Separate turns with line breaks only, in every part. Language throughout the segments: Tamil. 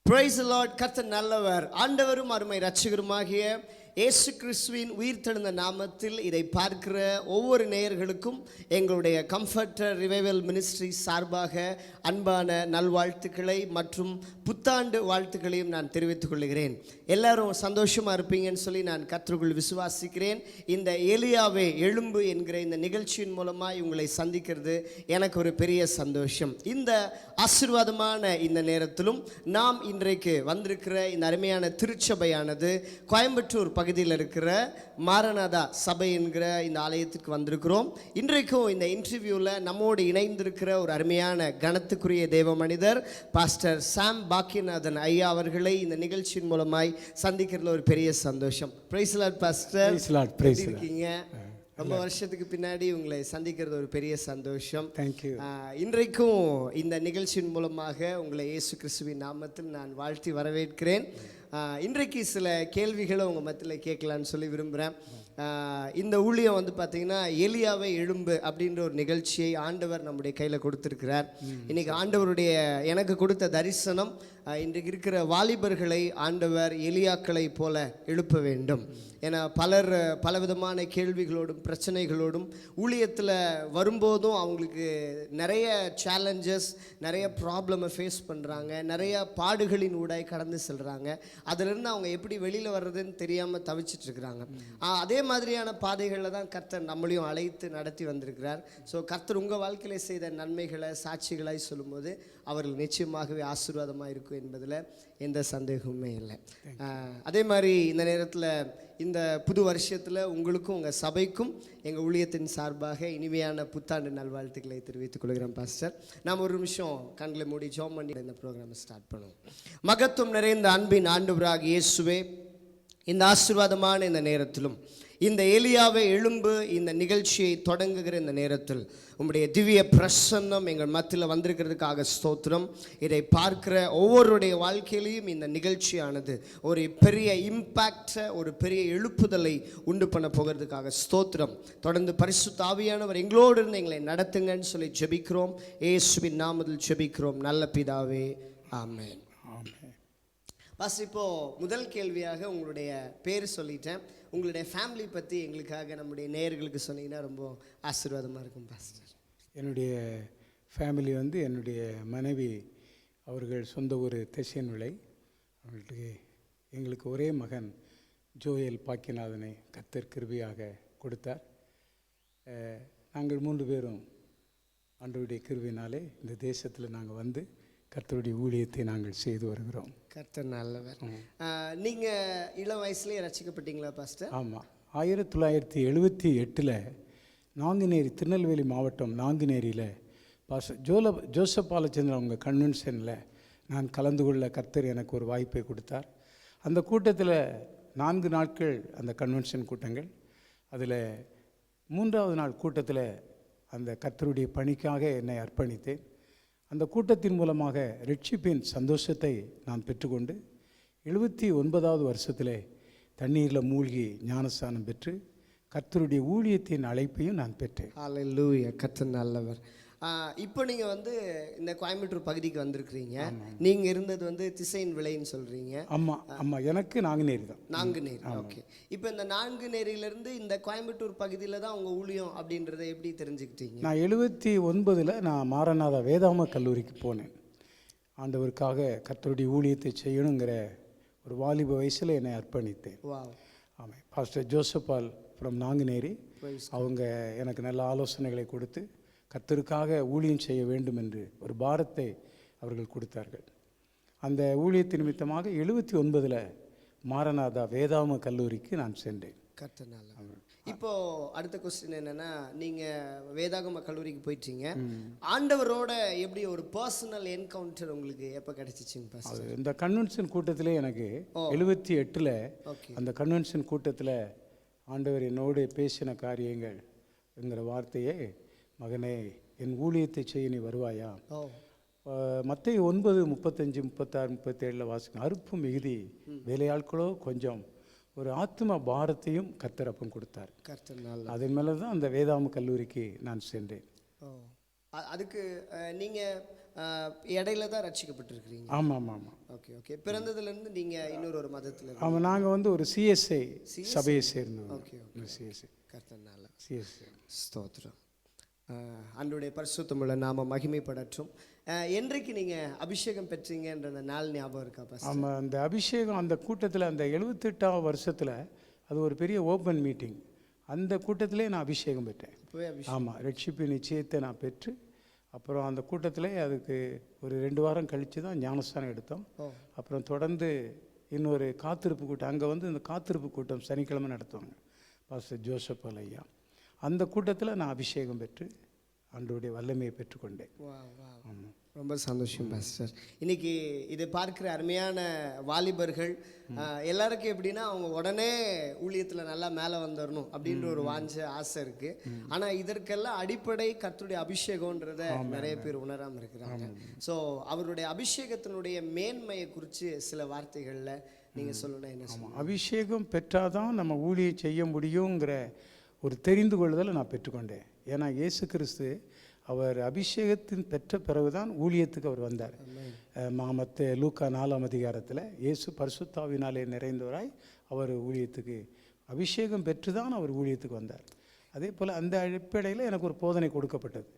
Praise the Lord. கர்த்தர் நல்லவர். ஆண்டவரும் அருமை இரட்சகருமாகிய இயேசு கிறிஸ்துவின் உயிர்த்தெழுந்த நாமத்தில் இதை பார்க்கிற ஒவ்வொரு நேயர்களுக்கும் எங்களுடைய கம்ஃபர்டர் ரிவைவல் மினிஸ்ட்ரி சார்பாக அன்பான நல்வாழ்த்துக்களை மற்றும் புத்தாண்டு வாழ்த்துக்களையும் நான் தெரிவித்துக் கொள்கிறேன். எல்லாரும் சந்தோஷமாக இருப்பீங்கன்னு சொல்லி நான் கர்த்தருக்குள் விசுவாசிக்கிறேன். இந்த எலியாவே எழும்பு என்கிற இந்த நிகழ்ச்சியின் மூலமாக உங்களை சந்திக்கிறது எனக்கு ஒரு பெரிய சந்தோஷம். இந்த ஆசீர்வாதமான இந்த நேரத்திலும் நாம் இன்றைக்கு வந்திருக்கிற இந்த அருமையான திருச்சபையானது கோயம்புத்தூர் பகுதியில் இருக்கிற மாரநாதா சபை என்கிற இந்த ஆலயத்திற்கு வந்திருக்கிறோம். இன்றைக்கும் இந்த இன்டர்வியூவில் நம்மோடு இணைந்திருக்கிற ஒரு அருமையான கனத்துக்குரிய தேவ மனிதர் பாஸ்டர் சாம் பாக்கியநாதன் ஐயா அவர்களை இந்த நிகழ்ச்சியின் மூலமாய் சந்திக்கிறதுல ஒரு பெரிய சந்தோஷம். Praise lord pastor. இருக்கீங்க? ரொம்ப வருஷத்துக்கு பின்னாடி உங்களை சந்திக்கிறது ஒரு பெரிய சந்தோஷம்.
தேங்க்யூ.
இன்றைக்கும் இந்த நிகழ்ச்சியின் மூலமாக உங்களை இயேசு கிறிஸ்துவின் நாமத்தில் நான் வாழ்த்தி வரவேற்கிறேன். இன்றைக்கு சில கேள்விகளை உங்கள் மத்தியில் கேட்கலான்னு சொல்லி விரும்புகிறேன். இந்த ஊழியம் வந்து பார்த்திங்கன்னா எலியாவை எழும்பு அப்படின்ற ஒரு நிகழ்ச்சியை ஆண்டவர் நம்முடைய கையில் கொடுத்துருக்கிறார். இன்றைக்கி ஆண்டவருடைய எனக்கு கொடுத்த தரிசனம், இன்றைக்கு இருக்கிற வாலிபர்களை ஆண்டவர் எலியாக்களை போல எழுப்ப வேண்டும். ஏன்னா பலர் பலவிதமான கேள்விகளோடும் பிரச்சனைகளோடும் ஊழியத்தில் வரும்போதும் அவங்களுக்கு நிறைய சேலஞ்சஸ், நிறைய ப்ராப்ளமை ஃபேஸ் பண்ணுறாங்க, நிறைய பாடுகளின் ஊடாய் கடந்து செல்கிறாங்க. அதிலிருந்து அவங்க எப்படி வெளியில் வர்றதுன்னு தெரியாமல் தவிச்சிட்ருக்குறாங்க. அதே மாதிரியான பாதைகளில் தான் கர்த்தர் நம்மளையும் அழைத்து நடத்தி வந்திருக்கிறார். ஸோ கர்த்தர் உங்கள் வாழ்க்கையில் செய்த நன்மைகளை சாட்சிகளாய் சொல்லும்போது அவர்கள் நிச்சயமாகவே ஆசீர்வாதமாக இருக்கும் என்பதில் எந்த சந்தேகமுமே இல்லை. அதே மாதிரி இந்த நேரத்தில் இந்த புது வருஷத்தில் உங்களுக்கும் உங்கள் சபைக்கும் எங்கள் ஊழியத்தின் சார்பாக இனிமையான புத்தாண்டு நல்வாழ்த்துக்களை தெரிவித்துக் கொள்கிறேன் பாஸ்டர். நாம் ஒரு நிமிஷம் கண்களை மூடி ஜெபம் பண்ணி இந்த ப்ரோக்ராமை ஸ்டார்ட் பண்ணுவோம். மகத்துவம் நிறைந்த அன்பின் ஆண்டவராகிய இயேசுவே, இந்த ஆசீர்வாதமான இந்த நேரத்திலும் இந்த எலியாவை எழும்பு இந்த நிகழ்ச்சியை தொடங்குகிற இந்த நேரத்தில் உம்முடைய திவ்ய பிரசன்னம் எங்கள் மத்தியில் வந்திருக்கிறதுக்காக ஸ்தோத்திரம். இதை பார்க்கிற ஒவ்வொருடைய வாழ்க்கையிலையும் இந்த நிகழ்ச்சியானது ஒரு பெரிய இம்பேக்டை, ஒரு பெரிய எழுப்புதலை உண்டு பண்ண போகிறதுக்காக ஸ்தோத்திரம். தொடர்ந்து பரிசுத்த ஆவியானவர் எங்களோடு இருந்து எங்களை நடத்துங்கன்னு சொல்லி ஜெபிக்கிறோம். இயேசுவின் நாமத்தில் ஜெபிக்கிறோம் நல்ல பிதாவே, ஆமென். பஸ் இப்போது முதல் கேள்வியாக உங்களுடைய பேர் சொல்லிட்டேன். உங்களுடைய ஃபேமிலி பற்றி எங்களுக்காக நம்முடைய நேயர்களுக்கு சொன்னீங்கன்னா ரொம்ப ஆசீர்வாதமாக இருக்கும் பாஸ்டர்.
என்னுடைய ஃபேமிலி வந்து என்னுடைய மனைவி அவர்கள் சொந்த ஊர் தெசையன்விளை. அவர்களுக்கு எங்களுக்கு ஒரே மகன் ஜோயல் பாக்கியநாதனை கர்த்தர் கிருபையாக கொடுத்தார். நாங்கள் 3 பேரும் ஆண்டவருடைய கிருபையினாலே இந்த தேசத்தில் நாங்கள் வந்து கர்த்தருடைய ஊழியத்தை நாங்கள் செய்து வருகிறோம்.
கர்த்தர் நல்லவர். நீங்கள் இளம் வயசுலேயே ரசிக்கப்பட்டீங்களா பாஸ்டர்?
ஆமாம். 1978 நாங்குநேரி, திருநெல்வேலி மாவட்டம் நாங்குநேரியில் பாஸ்டர் ஜோசப் பாலச்சந்திரன் அவங்க கன்வென்ஷனில் நான் கலந்து கொள்ள கர்த்தர் எனக்கு ஒரு வாய்ப்பை கொடுத்தார். அந்த கூட்டத்தில் 4 நாட்கள் அந்த கன்வென்ஷன் கூட்டங்கள். அதில் 3வது நாள் கூட்டத்தில் அந்த கர்த்தருடைய பணிக்காக என்னை அர்ப்பணித்தேன். அந்த கூட்டத்தின் மூலமாக ரட்சிப்பின் சந்தோஷத்தை நான் பெற்றுக்கொண்டு 79வது வருஷத்தில் தண்ணீரில் மூழ்கி ஞானஸ்தானம் பெற்று கர்த்தருடைய ஊழியத்தின் அழைப்பையும் நான் பெற்றேன்.
ஹல்லேலூயா. கர்த்தர் நல்லவர். இப்போ நீங்கள் வந்து இந்த கோயம்புத்தூர் பகுதிக்கு வந்திருக்கிறீங்க. நீங்கள் இருந்தது வந்து திசையின் விளைன்னு சொல்கிறீங்க.
ஆமாம். எனக்கு நாங்குநேரி தான்.
நாங்குநேரி. ஓகே. இப்போ இந்த நாங்குநேரியிலேருந்து இந்த கோயம்புத்தூர் பகுதியில் தான் உங்கள் ஊழியம் அப்படின்றத எப்படி தெரிஞ்சுக்கிட்டீங்க?
நான் 79 நான் மாரநாதா வேதாம கல்லூரிக்கு போனேன். ஆண்டவருக்காக கர்த்தருடைய ஊழியத்தை செய்யணுங்கிற ஒரு வாலிப வயசில் என்னை அர்ப்பணித்தேன். ஆமாம். பாஸ்டர் ஜோசப்பால் ஃப்ரம் நாங்குநேரி அவங்க எனக்கு நல்ல ஆலோசனைகளை கொடுத்து கர்த்தருக்காக ஊழியம் செய்ய வேண்டும் என்று ஒரு பாரத்தை அவர்கள் கொடுத்தார்கள். அந்த ஊழியத்தின் நிமித்தமாக 79 மாரநாதா வேதாம கல்லூரிக்கு நான் சென்றேன்.
கர்த்தர் நல்லவர். இப்போ அடுத்த கொஸ்டின் என்னன்னா, நீங்கள் வேதாகம கல்லூரிக்கு போயிட்டீங்க. ஆண்டவரோட எப்படி ஒரு பர்சனல் என்கவுண்டர் உங்களுக்கு எப்போ கிடைச்சிச்சுங்க?
இந்த கன்வென்ஷன் கூட்டத்திலே எனக்கு 78 அந்த கன்வென்ஷன் கூட்டத்தில் ஆண்டவர் என்னோடு பேசின காரியங்கள் என்கிற வார்த்தையே, மகனே என் ஊழியத்தை செய்ய நீ வருவாயா? மத்தேயு 9:35, 36, 37 வாசிங்க. அறுப்பு மிகுதி, வேலையாட்களோ கொஞ்சம். ஒரு ஆத்ம பாரத்தையும் கர்த்தர் அப்பம் கொடுத்தார். அதன் மேலே தான் அந்த வேதாம கல்லூரிக்கு நான் சென்றேன்.
அதுக்கு நீங்கள் இடையில தான் ரட்சிக்கப்பட்டிருக்கிறீங்க.
ஆமாம் ஆமாம் ஆமாம்.
Okay okay. பிறந்ததுலேருந்து நீங்கள் இன்னொரு மதத்தில்
ஆமாம், நாங்கள் வந்து ஒரு சிஎஸ்ஐ சபையை சேர்ந்தோம்.
ஓகே
சிஎஸ்ஐ
கர்த்தனால
சிஎஸ்ஐ.
ஸ்தோத்திரம். ஆண்டவருடைய பரிசுத்தமுள்ள நாம மகிமைப்படட்டும். என்றைக்கு நீங்கள் அபிஷேகம் பெற்றீங்கன்ற அந்த நாள் ஞாபகம் இருக்கா பாஸ்டர்?
ஆமாம், அந்த அபிஷேகம் அந்த கூட்டத்தில் அந்த 78ஆவது வருஷத்தில் அது ஒரு பெரிய ஓப்பன் மீட்டிங். அந்த கூட்டத்திலே நான் அபிஷேகம் பெற்றேன்.
இப்போவே அபிஷேகம்.
ஆமாம், ரட்சிப்பு நிச்சயத்தை நான் பெற்று அப்புறம் அந்த கூட்டத்திலே அதுக்கு ஒரு 2 வாரம் கழித்து தான் ஞானஸ்தானம் எடுத்தோம். அப்புறம் தொடர்ந்து இன்னொரு காத்திருப்பு கூட்டம், அங்கே வந்து இந்த காத்திருப்பு கூட்டம் சனிக்கிழமை நடத்துவாங்க பாஸ்டர் ஜோசப் ஐயா. அந்த கூட்டத்தில் நான் அபிஷேகம் பெற்று ஆண்டவருடைய வல்லமையை பெற்றுக்கொண்டேன். ஆமாம்,
ரொம்ப சந்தோஷம் பாஸ்டர். இன்னைக்கு இதை பார்க்குற அருமையான வாலிபர்கள் எல்லாருக்கும் எப்படின்னா அவங்க உடனே ஊழியத்தில் நல்லா மேலே வந்துடணும் அப்படின்ற ஒரு வாஞ்ச ஆசை இருக்குது. ஆனால் இதற்கெல்லாம் அடிப்படை கர்த்தருடைய அபிஷேகம்ன்றத நிறைய பேர் உணராமல் இருக்கிறாங்க. ஸோ அவருடைய அபிஷேகத்தினுடைய மேன்மையை குறித்து சில வார்த்தைகளில் நீங்கள் சொல்லணும் என்ன சொல்லுங்கள்?
அபிஷேகம் பெற்றாதான் நம்ம ஊழியம் செய்ய முடியுங்கிற ஒரு தெரிந்து கொள்ளுதலை நான் பெற்றுக்கொண்டேன். ஏன்னா இயேசு கிறிஸ்து அவர் அபிஷேகத்தின் பெற்ற பிறகுதான் ஊழியத்துக்கு அவர் வந்தார். மத்த லூக்கா 4ஆம் அதிகாரத்தில் இயேசு பரிசுத்தாவினாலே நிறைந்தவராய் அவர் ஊழியத்துக்கு அபிஷேகம் பெற்று தான் அவர் ஊழியத்துக்கு வந்தார். அதே போல் அந்த அடிப்படையில் எனக்கு ஒரு போதனை கொடுக்கப்பட்டது.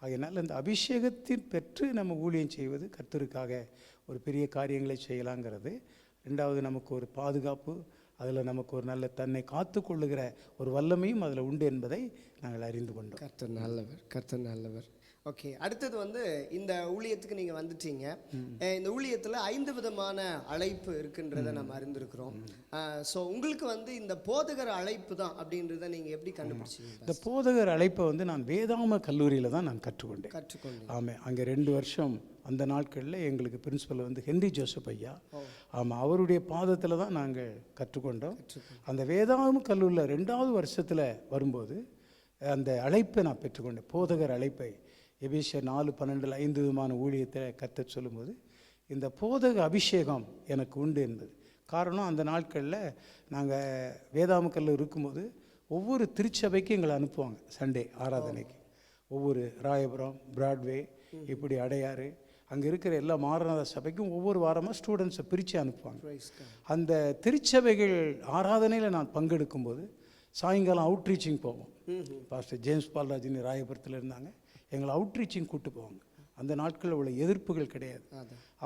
அதனால் அந்த அபிஷேகத்தின் பெற்று நம்ம ஊழியம் செய்வது கர்த்தருக்காக ஒரு பெரிய காரியங்களை செய்யலாங்கிறது. ரெண்டாவது, நமக்கு ஒரு பாதுகாப்பு, அதில் நமக்கு ஒரு நல்ல தன்னை காத்து கொள்ளுகிற ஒரு வல்லமையும் அதில் உண்டு என்பதை நாங்கள் அறிந்து கொண்டோம்.
கர்த்தர் நல்லவர், கர்த்தர் நல்லவர். ஓகே, அடுத்தது வந்து இந்த ஊழியத்துக்கு நீங்கள் வந்துட்டீங்க. இந்த ஊழியத்தில் 5 விதமான அழைப்பு இருக்குன்றதை நம்ம அறிந்திருக்கிறோம். ஸோ உங்களுக்கு வந்து இந்த போதகர் அழைப்பு தான் அப்படின்றத நீங்கள் எப்படி கண்டுபிடிச்சீங்க?
இந்த போதகர் அழைப்பை வந்து நான் வேதாம கல்லூரியில் தான் நான் கற்றுக்கொண்டேன். ஆமாம், அங்கே 2 வருஷம் அந்த நாட்களில் எங்களுக்கு பிரின்சிபல் வந்து ஹென்றி ஜோசப் ஐயா. ஆமாம், அவருடைய பாதத்தில் தான் நாங்கள் கற்றுக்கொண்டோம். அந்த வேதாம கல்லூரியில் 2வது வருஷத்தில் வரும்போது அந்த அழைப்பை நான் பெற்றுக்கொண்டேன், போதகர் அழைப்பை. எபேசியர் 4:12 5 விதமான ஊழியத்தை கர்த்தர் சொல்லும்போது இந்த போதக அபிஷேகம் எனக்கு உண்டு என்பது காரணம். அந்த நாட்களில் நாங்கள் வேதாம கல்லூரி இருக்கும்போது ஒவ்வொரு திருச்சபைக்கும் எங்களை அனுப்புவாங்க சண்டே ஆராதனைக்கு. ஒவ்வொரு ராயபுரம், பிராட்வே, இப்படி அடையாறு, அங்கே இருக்கிற எல்லா மாரநாத சபைக்கும் ஒவ்வொரு வாரமாக ஸ்டூடெண்ட்ஸை பிரித்து அனுப்புவாங்க. அந்த திருச்சபைகள் ஆராதனையில் நான் பங்கெடுக்கும்போது சாயங்காலம் அவுட்ரீச்சிங் போவோம். பாஸ்டர் ஜேம்ஸ் பால்ராஜினி ராயபுரத்தில் இருந்தாங்க, எங்களை அவுட்ரீச்சிங் கூப்பிட்டு போவாங்க. அந்த நாட்களில் உள்ள எதிர்ப்புகள் கிடையாது.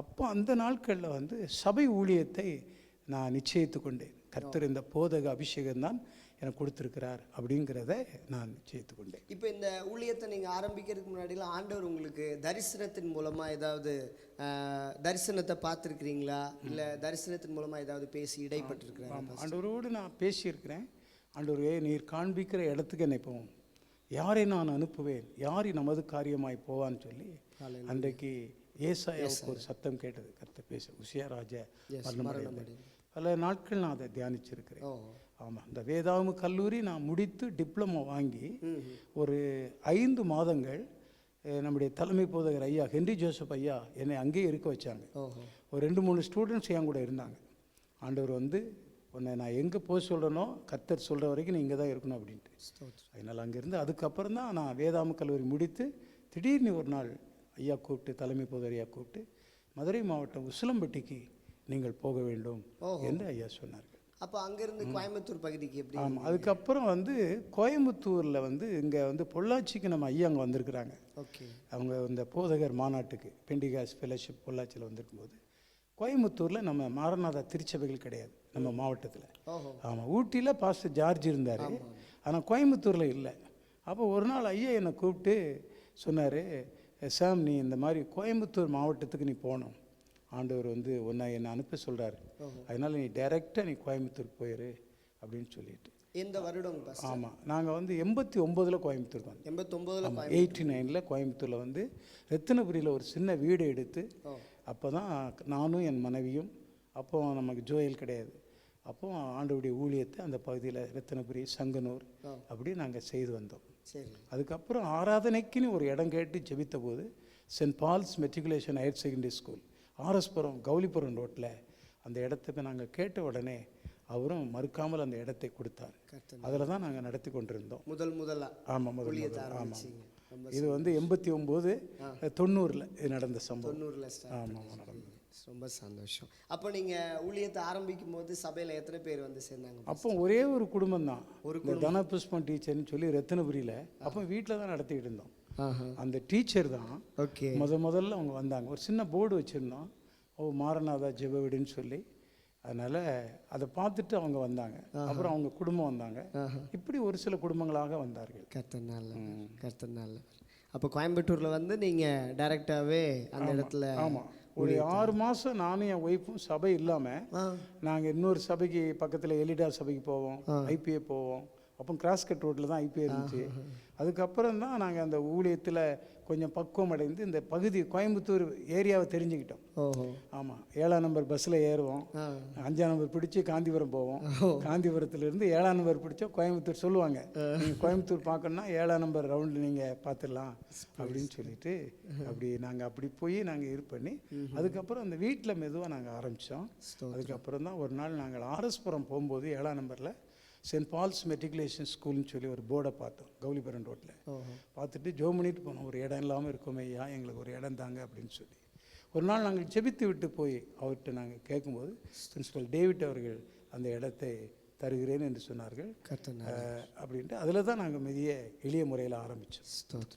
அப்போ அந்த நாட்களில் வந்து சபை ஊழியத்தை நான் நிச்சயித்து கொண்டேன். கர்த்தர் இந்த போதக அபிஷேகம்தான் எனக்கு கொடுத்துருக்கிறார் அப்படிங்கிறத நான் நிச்சயித்து கொண்டேன்.
இப்போ இந்த ஊழியத்தை நீங்கள் ஆரம்பிக்கிறதுக்கு முன்னாடிலாம் ஆண்டவர் உங்களுக்கு தரிசனத்தின் மூலமாக ஏதாவது தரிசனத்தை பார்த்துருக்கிறீங்களா? இல்லை தரிசனத்தின் மூலமாக ஏதாவது பேசி இடைப்பட்டிருக்கிறேன்?
ஆண்டவரோடு நான் பேசியிருக்கிறேன். ஆண்டவரே, நீர் காண்பிக்கிற இடத்துக்கு என்னை போவோம், யாரை நான் அனுப்புவேன், யாரை நமது காரியமாய் போவான்னு சொல்லி அன்றைக்கு ஏசாயாவுக்கு ஒரு சத்தம் கேட்டது. கர்த்தர் பேச உசியா ராஜா பல நாட்கள் நான் அதை தியானிச்சிருக்கிறேன். ஆமாம், இந்த வேதாம கல்லூரி நான் முடித்து டிப்ளமோ வாங்கி ஒரு 5 மாதங்கள் நம்முடைய தலைமை போதகர் ஐயா ஹென்றி ஜோசப் ஐயா என்னை அங்கேயே இருக்க வச்சாங்க. ஒரு 2-3 ஸ்டூடெண்ட்ஸ் என் கூட இருந்தாங்க. ஆண்டவர் வந்து உன்னை நான் எங்கே போய் சொல்கிறேனோ கர்த்தர் சொல்கிற வரைக்கும் நீ இங்கே தான் இருக்கணும் அப்படின்ட்டு. அதனால் அங்கேருந்து அதுக்கப்புறம் தான் நான் வேதாம கல்லூரி முடித்து திடீர்னு ஒரு நாள் ஐயா கூப்பிட்டு, தலைமை போதகர் ஐயா கூப்பிட்டு, மதுரை மாவட்டம் உசிலம்பட்டிக்கு நீங்கள் போக வேண்டும் என்று ஐயா சொன்னார்கள்.
அப்போ அங்கேருந்து கோயம்புத்தூர் பகுதிக்கு எப்படி?
ஆமாம், அதுக்கப்புறம் வந்து கோயம்புத்தூரில் வந்து இங்கே வந்து பொள்ளாச்சிக்கு நம்ம ஐயா அங்கே வந்திருக்கிறாங்க.
ஓகே, அவங்க
இந்த போதகர் மாநாட்டுக்கு பெண்டிகாஸ் ஃபெலோஷிப் பொள்ளாச்சியில் வந்திருக்கும்போது கோயம்புத்தூரில் நம்ம மாரநாதா திருச்சபைகள் கிடையாது நம்ம மாவட்டத்தில். ஆமாம், ஊட்டியில் பாஸ்டர் ஜார்ஜ் இருந்தார், ஆனால் கோயம்புத்தூரில் இல்லை. அப்போ ஒரு நாள் ஐயா என்னை கூப்பிட்டு சொன்னார், சாம் நீ இந்த மாதிரி கோயம்புத்தூர் மாவட்டத்துக்கு நீ போகணும், ஆண்டவர் வந்து ஒன்றா என்னை அனுப்ப சொல்கிறாரு, அதனால் நீ டைரெக்டாக நீ கோயம்புத்தூருக்கு போயிரு அப்படின்னு சொல்லிட்டு.
எந்த வருடம்?
ஆமாம், நாங்கள் வந்து 89 கோயம்புத்தூர் தான். 89 கோயம்புத்தூரில் வந்து ரத்தினபுரியில் ஒரு சின்ன வீடு எடுத்து, அப்போ தான் நானும் என் மனைவியும், அப்போ நமக்கு ஜோயல் கிடையாது, அப்போ ஆண்டவருடைய ஊழியத்தை அந்த பகுதியில் ரத்தினபுரி, சங்கனூர் அப்படி நாங்கள் செய்து வந்தோம். அதுக்கப்புறம் ஆராதனைக்குன்னு ஒரு இடம் கேட்டு ஜெபித்த போது saint Paul's matriculation higher secondary school RS Puram Kowlipuram ரோட்டில் அந்த இடத்துக்கு நாங்கள் கேட்ட உடனே அவரும் மறுக்காமல் அந்த இடத்தை கொடுத்தார். அதில் தான் நாங்கள் நடத்தி கொண்டிருந்தோம்
முதலாக.
ஆமாம், ஆமாம். இது வந்து 89 90 இது நடந்த சம்பவம்.
90ல் ஸ்டார்ட்.
ஆமாம் நடந்தது.
ரொம்ப சந்தோஷம். அப்போ நீங்கள் ஊழியத்தை ஆரம்பிக்கும் போது சபையில் எத்தனை பேர் வந்து சேர்ந்தாங்க?
அப்போ ஒரே ஒரு குடும்பம் தான், ஒரு தனபுஷ்பம் டீச்சர்னு சொல்லி ரத்தினபுரியில். அப்போ வீட்டில் தான் நடத்திக்கிட்டு இருந்தோம். அந்த டீச்சர் தான்
ஓகே
முதல்ல அவங்க வந்தாங்க. ஒரு சின்ன போர்டு வச்சுருந்தோம், மாரநாதா ஜெப வீடுன்னு சொல்லி. அதனால் அதை பார்த்துட்டு அவங்க வந்தாங்க. அப்புறம் அவங்க குடும்பம் வந்தாங்க. இப்படி ஒரு சில குடும்பங்களாக வந்தார்கள்.
கர்த்தர்னால. அப்போ கோயம்புத்தூரில் வந்து நீங்கள் டைரெக்டாகவே அந்த இடத்துல?
ஆமாம், ஒரு 6 மாதம் நானும் என் ஒய்ஃபும் சபை இல்லாமல் நாங்கள் இன்னொரு சபைக்கு பக்கத்தில் எலிடா சபைக்கு போவோம், ஐபிஏ போவோம். அப்போ கிராஸ்கட் ரோட்டில் தான் ஐபிஏ இருந்துச்சு. அதுக்கப்புறம் தான் நாங்கள் அந்த ஊழியத்தில் கொஞ்சம் பக்குவம் அடைந்து இந்த பகுதி கோயம்புத்தூர் ஏரியாவை தெரிஞ்சுக்கிட்டோம். ஆமாம், 7ஆம் நம்பர் பஸ்ஸில் ஏறுவோம், 5ஆம் நம்பர் பிடிச்சி காந்திபுரம் போவோம். காந்திபுரத்துலேருந்து 7ஆம் நம்பர் பிடிச்சா கோயம்புத்தூர் சொல்லுவாங்க, நீங்கள் கோயம்புத்தூர் பார்க்கணுன்னா 7ஆம் நம்பர் ரவுண்டு நீங்கள் பார்த்துடலாம் அப்படின்னு சொல்லிட்டு அப்படி நாங்கள் அப்படி போய் நாங்கள் இது பண்ணி அதுக்கப்புறம் அந்த வீட்டில் மெதுவாக நாங்கள் ஆரம்பித்தோம். அதுக்கப்புறம் தான் ஒரு நாள் நாங்கள் ஆர்எஸ்புரம் போகும்போது 7ஆம் நம்பரில் சென்ட் பால்ஸ் மெட்ரிகுலேஷன் ஸ்கூல்னு சொல்லி ஒரு போர்டை பார்த்தோம் கௌலிபுரம் ரோட்டில். பார்த்துட்டு ஜோம் பண்ணிட்டு போனோம், ஒரு இடம் இல்லாமல் இருக்கோமே ஐயா, எங்களுக்கு ஒரு இடம் தாங்க அப்படின்னு சொல்லி. ஒரு நாள் நாங்கள் ஜெபித்து விட்டு போய் அவர்கிட்ட நாங்கள் கேட்கும்போது பிரின்சிபல் டேவிட் அவர்கள் அந்த இடத்தை தருகிறேன் என்று சொன்னார்கள். அப்படின்ட்டு அதில் தான் நாங்கள் மிக எளிய முறையில் ஆரம்பித்தோம்.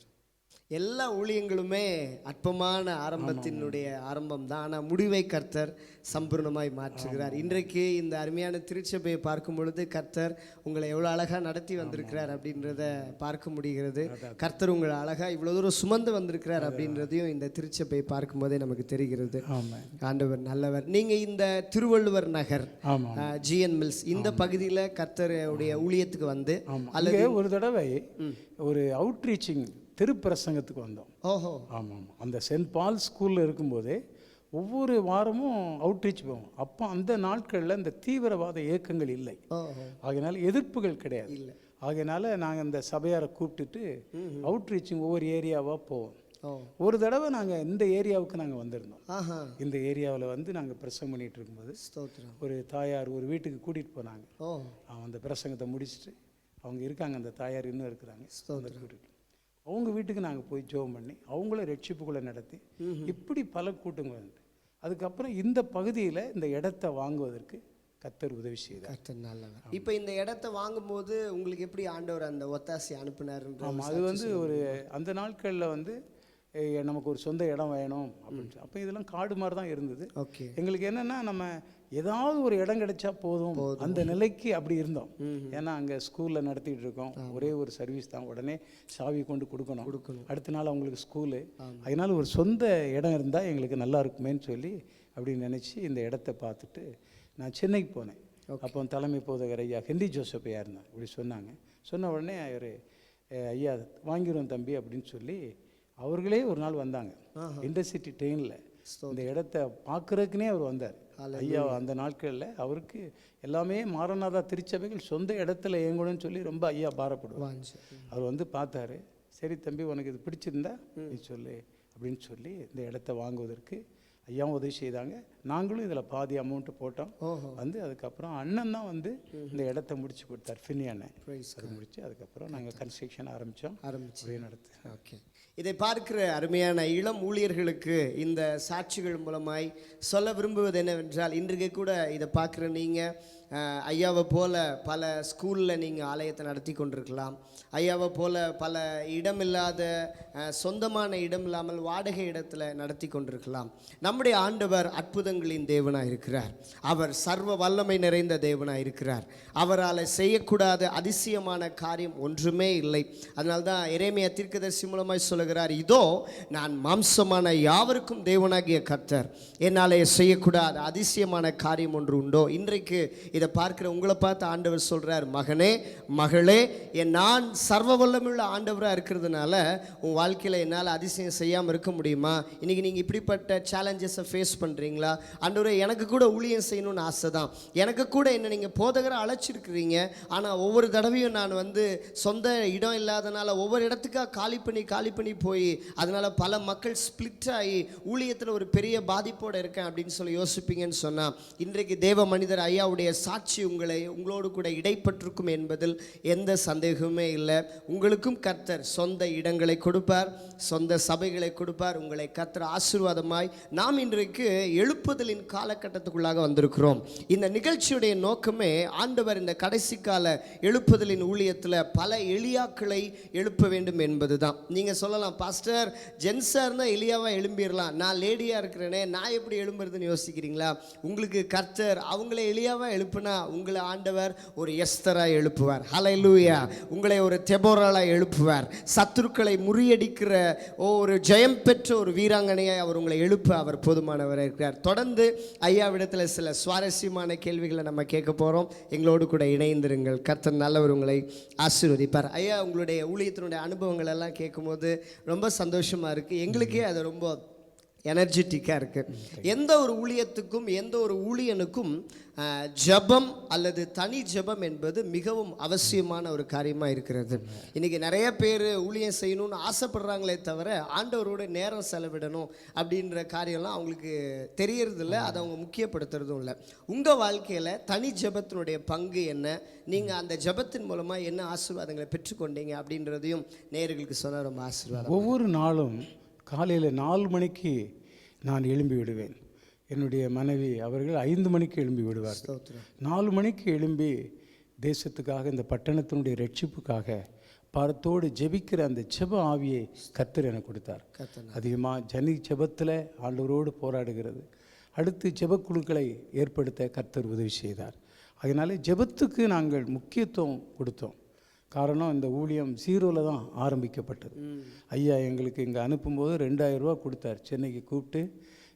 எல்லா ஊழியங்களுமே அற்பமான ஆரம்பத்தினுடைய ஆரம்பம் தான். ஆனால் முடிவை கர்த்தர் சம்பூர்ணமாய் மாற்றுகிறார். இன்றைக்கு இந்த அருமையான திருச்சபையை பார்க்கும் பொழுது கர்த்தர் உங்களை எவ்வளோ அழகாக நடத்தி வந்திருக்கிறார் அப்படின்றத பார்க்க முடிகிறது. கர்த்தர் உங்களை அழகாக இவ்வளோ தூரம் சுமந்து வந்திருக்கிறார் அப்படின்றதையும் இந்த திருச்சபையை பார்க்கும் போதே நமக்கு தெரிகிறது. ஆண்டவர் நல்லவர். நீங்கள் இந்த திருவள்ளுவர் நகர் ஜிஎன் மில்ஸ் இந்த பகுதியில் கர்த்தருடைய ஊழியத்துக்கு வந்து
அல்லது ஒரு தடவை ஒரு அவுட்ரீச்சிங் திருப்பிரசங்கத்துக்கு வந்தோம். ஆமாம், அந்த சென்ட் பால் ஸ்கூலில் இருக்கும்போதே ஒவ்வொரு வாரமும் அவுட்ரீச் போவோம். அப்போ அந்த நாட்களில் இந்த தீவிரவாத இயக்கங்கள் இல்லை, ஆகையினால எதிர்ப்புகள் கிடையாது. ஆகையினால நாங்கள் இந்த சபையாரை கூப்பிட்டுட்டு அவுட்ரீச்சிங் ஒவ்வொரு ஏரியாவாக போவோம். ஒரு தடவை நாங்கள் இந்த ஏரியாவுக்கு நாங்கள் வந்திருந்தோம். இந்த ஏரியாவில் வந்து நாங்கள் பிரசங்கம் பண்ணிகிட்டு இருக்கும்போது ஒரு தாயார் ஒரு வீட்டுக்கு கூட்டிகிட்டு போனாங்க. அந்த பிரசங்கத்தை முடிச்சுட்டு அவங்க இருக்காங்க, அந்த தாயார் இன்னும் இருக்கிறாங்க. கூட்டிகிட்டு அவங்க வீட்டுக்கு நாங்கள் போய் ஜெபம் பண்ணி அவங்கள ரட்சிப்புக்குள்ளே நடத்தி இப்படி பல கூட்டங்கள் வந்து அதுக்கப்புறம் இந்த பகுதியில் இந்த இடத்த வாங்குவதற்கு கர்த்தர் உதவி செய்தார்.
கர்த்தர் நல்லவர். இப்போ இந்த இடத்த வாங்கும்போது உங்களுக்கு எப்படி ஆண்டவர் அந்த ஒத்தாசை அனுப்பினார்?
ஆமாம், அது வந்து ஒரு அந்த நாட்களில் வந்து நமக்கு ஒரு சொந்த இடம் வேணும் அப்படின்னு. அப்போ இதெல்லாம் காடு மாதிரி தான் இருந்தது.
ஓகே,
எங்களுக்கு என்னென்னா நம்ம ஏதாவது ஒரு இடம் கிடைச்சா போதும் அந்த நிலைக்கு அப்படி இருந்தோம். ஏன்னா அங்கே ஸ்கூலில் நடத்திட்டு இருக்கோம், ஒரே ஒரு சர்வீஸ் தான், உடனே சாவி கொண்டு கொடுக்கணும், அடுத்த நாள் அவங்களுக்கு ஸ்கூலு. அதனால ஒரு சொந்த இடம் இருந்தால் எங்களுக்கு நல்லா இருக்குமேன்னு சொல்லி அப்படின்னு நினச்சி இந்த இடத்த பார்த்துட்டு நான் சென்னைக்கு போனேன். அப்போ தலைமை போதகர் ஐயா ஹென்றி ஜோசப் ஐயா இருந்தார். இப்படி சொன்னாங்க. சொன்ன உடனே அவர் ஐயா வாங்கிடுவோம் தம்பி அப்படின்னு சொல்லி அவர்களே ஒரு நாள் வந்தாங்க இன்டர்சிட்டி ட்ரெயினில். இந்த இடத்த பார்க்குறதுக்குனே அவர் வந்தார். ஐயா அந்த நாட்களில் அவருக்கு எல்லாமே மாரநாதா திருச்சபைகள் சொந்த இடத்துல இயங்கணும்னு சொல்லி ரொம்ப ஐயா பாரப்படுவார். அவர் வந்து பார்த்தாரு, சரி தம்பி உனக்கு இது பிடிச்சிருந்தா நீ சொல்லு அப்படின்னு சொல்லி இந்த இடத்த வாங்குவதற்கு ஐயாவும் உதவி செய்தாங்க. நாங்களும் இதில் பாதி அமௌண்ட்டு போட்டோம். வந்து அதுக்கப்புறம் அண்ணன் தான் வந்து இந்த இடத்த முடிச்சு கொடுத்தார், ஃபின்னி அண்ணன். அதை முடிச்சு அதுக்கப்புறம் நாங்கள் கன்ஸ்ட்ரக்ஷன் ஆரம்பித்து நடத்து.
ஓகே, இதை பார்க்கிற அருமையான இளம் ஊழியர்களுக்கு இந்த சாட்சிகள் மூலமாய் சொல்ல விரும்புவது என்னவென்றால், இன்றைக்கு கூட இதை பார்க்குற நீங்கள் ஐயாவை போல பல ஸ்கூலில் நீங்கள் ஆலயத்தை நடத்தி கொண்டிருக்கலாம். ஐயாவை போல பல இடமில்லாத சொந்தமான இடம் இல்லாமல் வாடகை இடத்துல நடத்தி கொண்டிருக்கலாம். நம்முடைய ஆண்டவர் அற்புதங்களின் தேவனாக இருக்கிறார். அவர் சர்வ வல்லமை நிறைந்த தேவனாக இருக்கிறார். அவரால் செய்யக்கூடாத அதிசயமான காரியம் ஒன்றுமே இல்லை. அதனால்தான் எரேமியா தீர்க்கதரிசி மூலமாய் சொல்லுகிறார், இதோ நான் மாம்சமான யாவருக்கும் தேவனாகிய கர்த்தர், என்னாலே செய்யக்கூடாத அதிசயமான காரியம் ஒன்று உண்டோ? இன்றைக்கு இதை பார்க்கிற உங்களை பார்த்து ஆண்டவர் சொல்றார், மகனே மகளே, நான் சர்வ வல்லமையுள்ள ஆண்டவராக இருக்கிறதுனால உன் வாழ்க்கையில் என்னால் அதிசயம் செய்யாமல் இருக்க முடியுமா? இன்னைக்கு நீங்கள் இப்படிப்பட்ட சேலஞ்சஸை ஃபேஸ் பண்ணுறீங்களா? ஆண்டவரே எனக்கு கூட ஊழியம் செய்யணும்னு ஆசை தான், எனக்கு கூட என்ன நீங்கள் போதகரை அழைச்சிருக்கிறீங்க, ஆனால் ஒவ்வொரு தடவையும் நான் வந்து சொந்த இடம் இல்லாதனால ஒவ்வொரு இடத்துக்காக காலி பண்ணி போய் அதனால பல மக்கள் ஸ்பிளிட் ஆகி ஊழியத்தில் ஒரு பெரிய பாதிப்போடு இருக்கேன் அப்படின்னு சொல்லி யோசிப்பீங்கன்னு சொன்னால், இன்றைக்கு தேவ மனிதர் ஐயாவுடைய சாட்சி உங்களோடு கூட இடைப்பட்டிருக்கும் என்பதில் எந்த சந்தேகமே இல்லை. உங்களுக்கும் கர்த்தர் சொந்த இடங்களை கொடுப்பார், சொந்த சபைகளை கொடுப்பார். உங்களை கர்த்தர் ஆசீர்வாதமாய் நாம் இன்றைக்கு எழுப்புதலின் காலகட்டத்துக்குள்ளாக வந்திருக்கிறோம். இந்த நிகழ்ச்சியுடைய நோக்கமே ஆண்டவர் இந்த கடைசி கால எழுப்புதலின் ஊழியத்தில் பல எலியாக்களை எழுப்ப வேண்டும் என்பது தான். நீங்கள் சொல்லலாம், பாஸ்டர் ஜென்ஸாக இருந்தால் எலியாவாக எழும்பிடலாம், நான் லேடியாக இருக்கிறேனே நான் எப்படி எழும்புறதுன்னு யோசிக்கிறீங்களா? உங்களுக்கு கர்த்தர் அவங்கள எலியாவாக எழுப்புனா உங்களை ஆண்டவர் ஒரு எஸ்தராக எழுப்புவார். ஹல்லேலூயா. உங்களை ஒரு தெபோராளாக எழுப்புவார். சத்துருக்களை முறியடிக்கிற ஒரு ஜெயம் பெற்ற ஒரு வீராங்கனையை அவர் உங்களை எழுப்ப அவர் போதுமானவராக இருக்கிறார். தொடர்ந்து ஐயாவிடத்தில் சில சுவாரஸ்யமான கேள்விகளை நம்ம கேட்க போகிறோம். எங்களோடு கூட இணைந்திருங்கள். கர்த்தர் நல்லவர், உங்களை ஆசீர்வதிப்பார். ஐயா, உங்களுடைய ஊழியத்தினுடைய அனுபவங்கள் எல்லாம் கேட்கும்போது ரொம்ப சந்தோஷமாக இருக்குது. எங்களுக்கே அது ரொம்ப எனர்ஜெட்டிக்காக இருக்குது. எந்த ஒரு ஊழியத்துக்கும் எந்த ஒரு ஊழியனுக்கும் ஜெபம் அல்லது தனி ஜெபம் என்பது மிகவும் அவசியமான ஒரு காரியமாக இருக்கிறது. இன்றைக்கி நிறைய பேர் ஊழியம் செய்யணும்னு ஆசைப்படுறாங்களே தவிர ஆண்டவரோட நேரம் செலவிடணும் அப்படின்ற காரியம்லாம் அவங்களுக்கு தெரியறதில்ல, அதை அவங்க முக்கியப்படுத்துறதும் இல்லை. உங்கள் வாழ்க்கையில் தனி ஜெபத்தினுடைய பங்கு என்ன, நீங்கள் அந்த ஜெபத்தின் மூலமாக என்ன ஆசீர்வாதங்களை பெற்றுக்கொண்டீங்க அப்படின்றதையும் நேயர்களுக்கு சொன்னால் ரொம்ப ஆசீர்வாதம்.
ஒவ்வொரு நாளும் காலையில் 4 மணிக்கு நான் எழும்பி விடுவேன். என்னுடைய மனைவி அவர்கள் 5 மணிக்கு எழும்பி விடுவார்கள். 4 மணிக்கு எழும்பி தேசத்துக்காக, இந்த பட்டணத்தினுடைய ரட்சிப்புக்காக பாரத்தோடு ஜெபிக்கிற அந்த ஜெப ஆவியை கர்த்தர் எனக்கு கொடுத்தார். அதிகமாக ஜெபத்தில் ஆண்டவரோடு போராடுகிறது. அடுத்து ஜெபக்குழுக்களை ஏற்படுத்த கர்த்தர் உதவி செய்தார். அதனால ஜெபத்துக்கு நாங்கள் முக்கியத்துவம் கொடுத்தோம். காரணம், இந்த ஊழியம் 0ல் தான் ஆரம்பிக்கப்பட்டது. ஐயா எங்களுக்கு இங்கே அனுப்பும்போது 2000 ரூபா கொடுத்தார். சென்னைக்கு கூப்பிட்டு,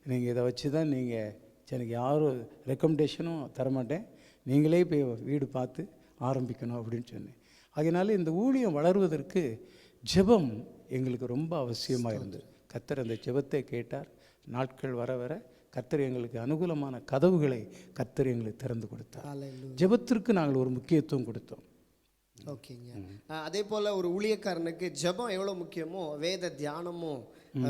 நீங்கள் இதை வச்சு தான் நீங்கள் சென்னைக்கு யாரும் ரெக்கமெண்டேஷனும் தரமாட்டேன், நீங்களே போய் வீடு பார்த்து ஆரம்பிக்கணும் அப்படின்னு சொன்னேன். அதனால் இந்த ஊழியம் வளர்வதற்கு ஜெபம் எங்களுக்கு ரொம்ப அவசியமாக இருந்தது. கர்த்தர் அந்த ஜெபத்தை கேட்டார். நாட்கள் வர வர கர்த்தர் எங்களுக்கு அனுகூலமான கதவுகளை கர்த்தர் எங்களுக்கு திறந்து கொடுத்தார். ஜெபத்திற்கு நாங்கள் ஒரு முக்கியத்துவம் கொடுத்தோம்.
ஓகேங்க. அதே போல் ஒரு ஊழியக்காரனுக்கு ஜெபம் எவ்வளோ முக்கியமோ வேத தியானமும்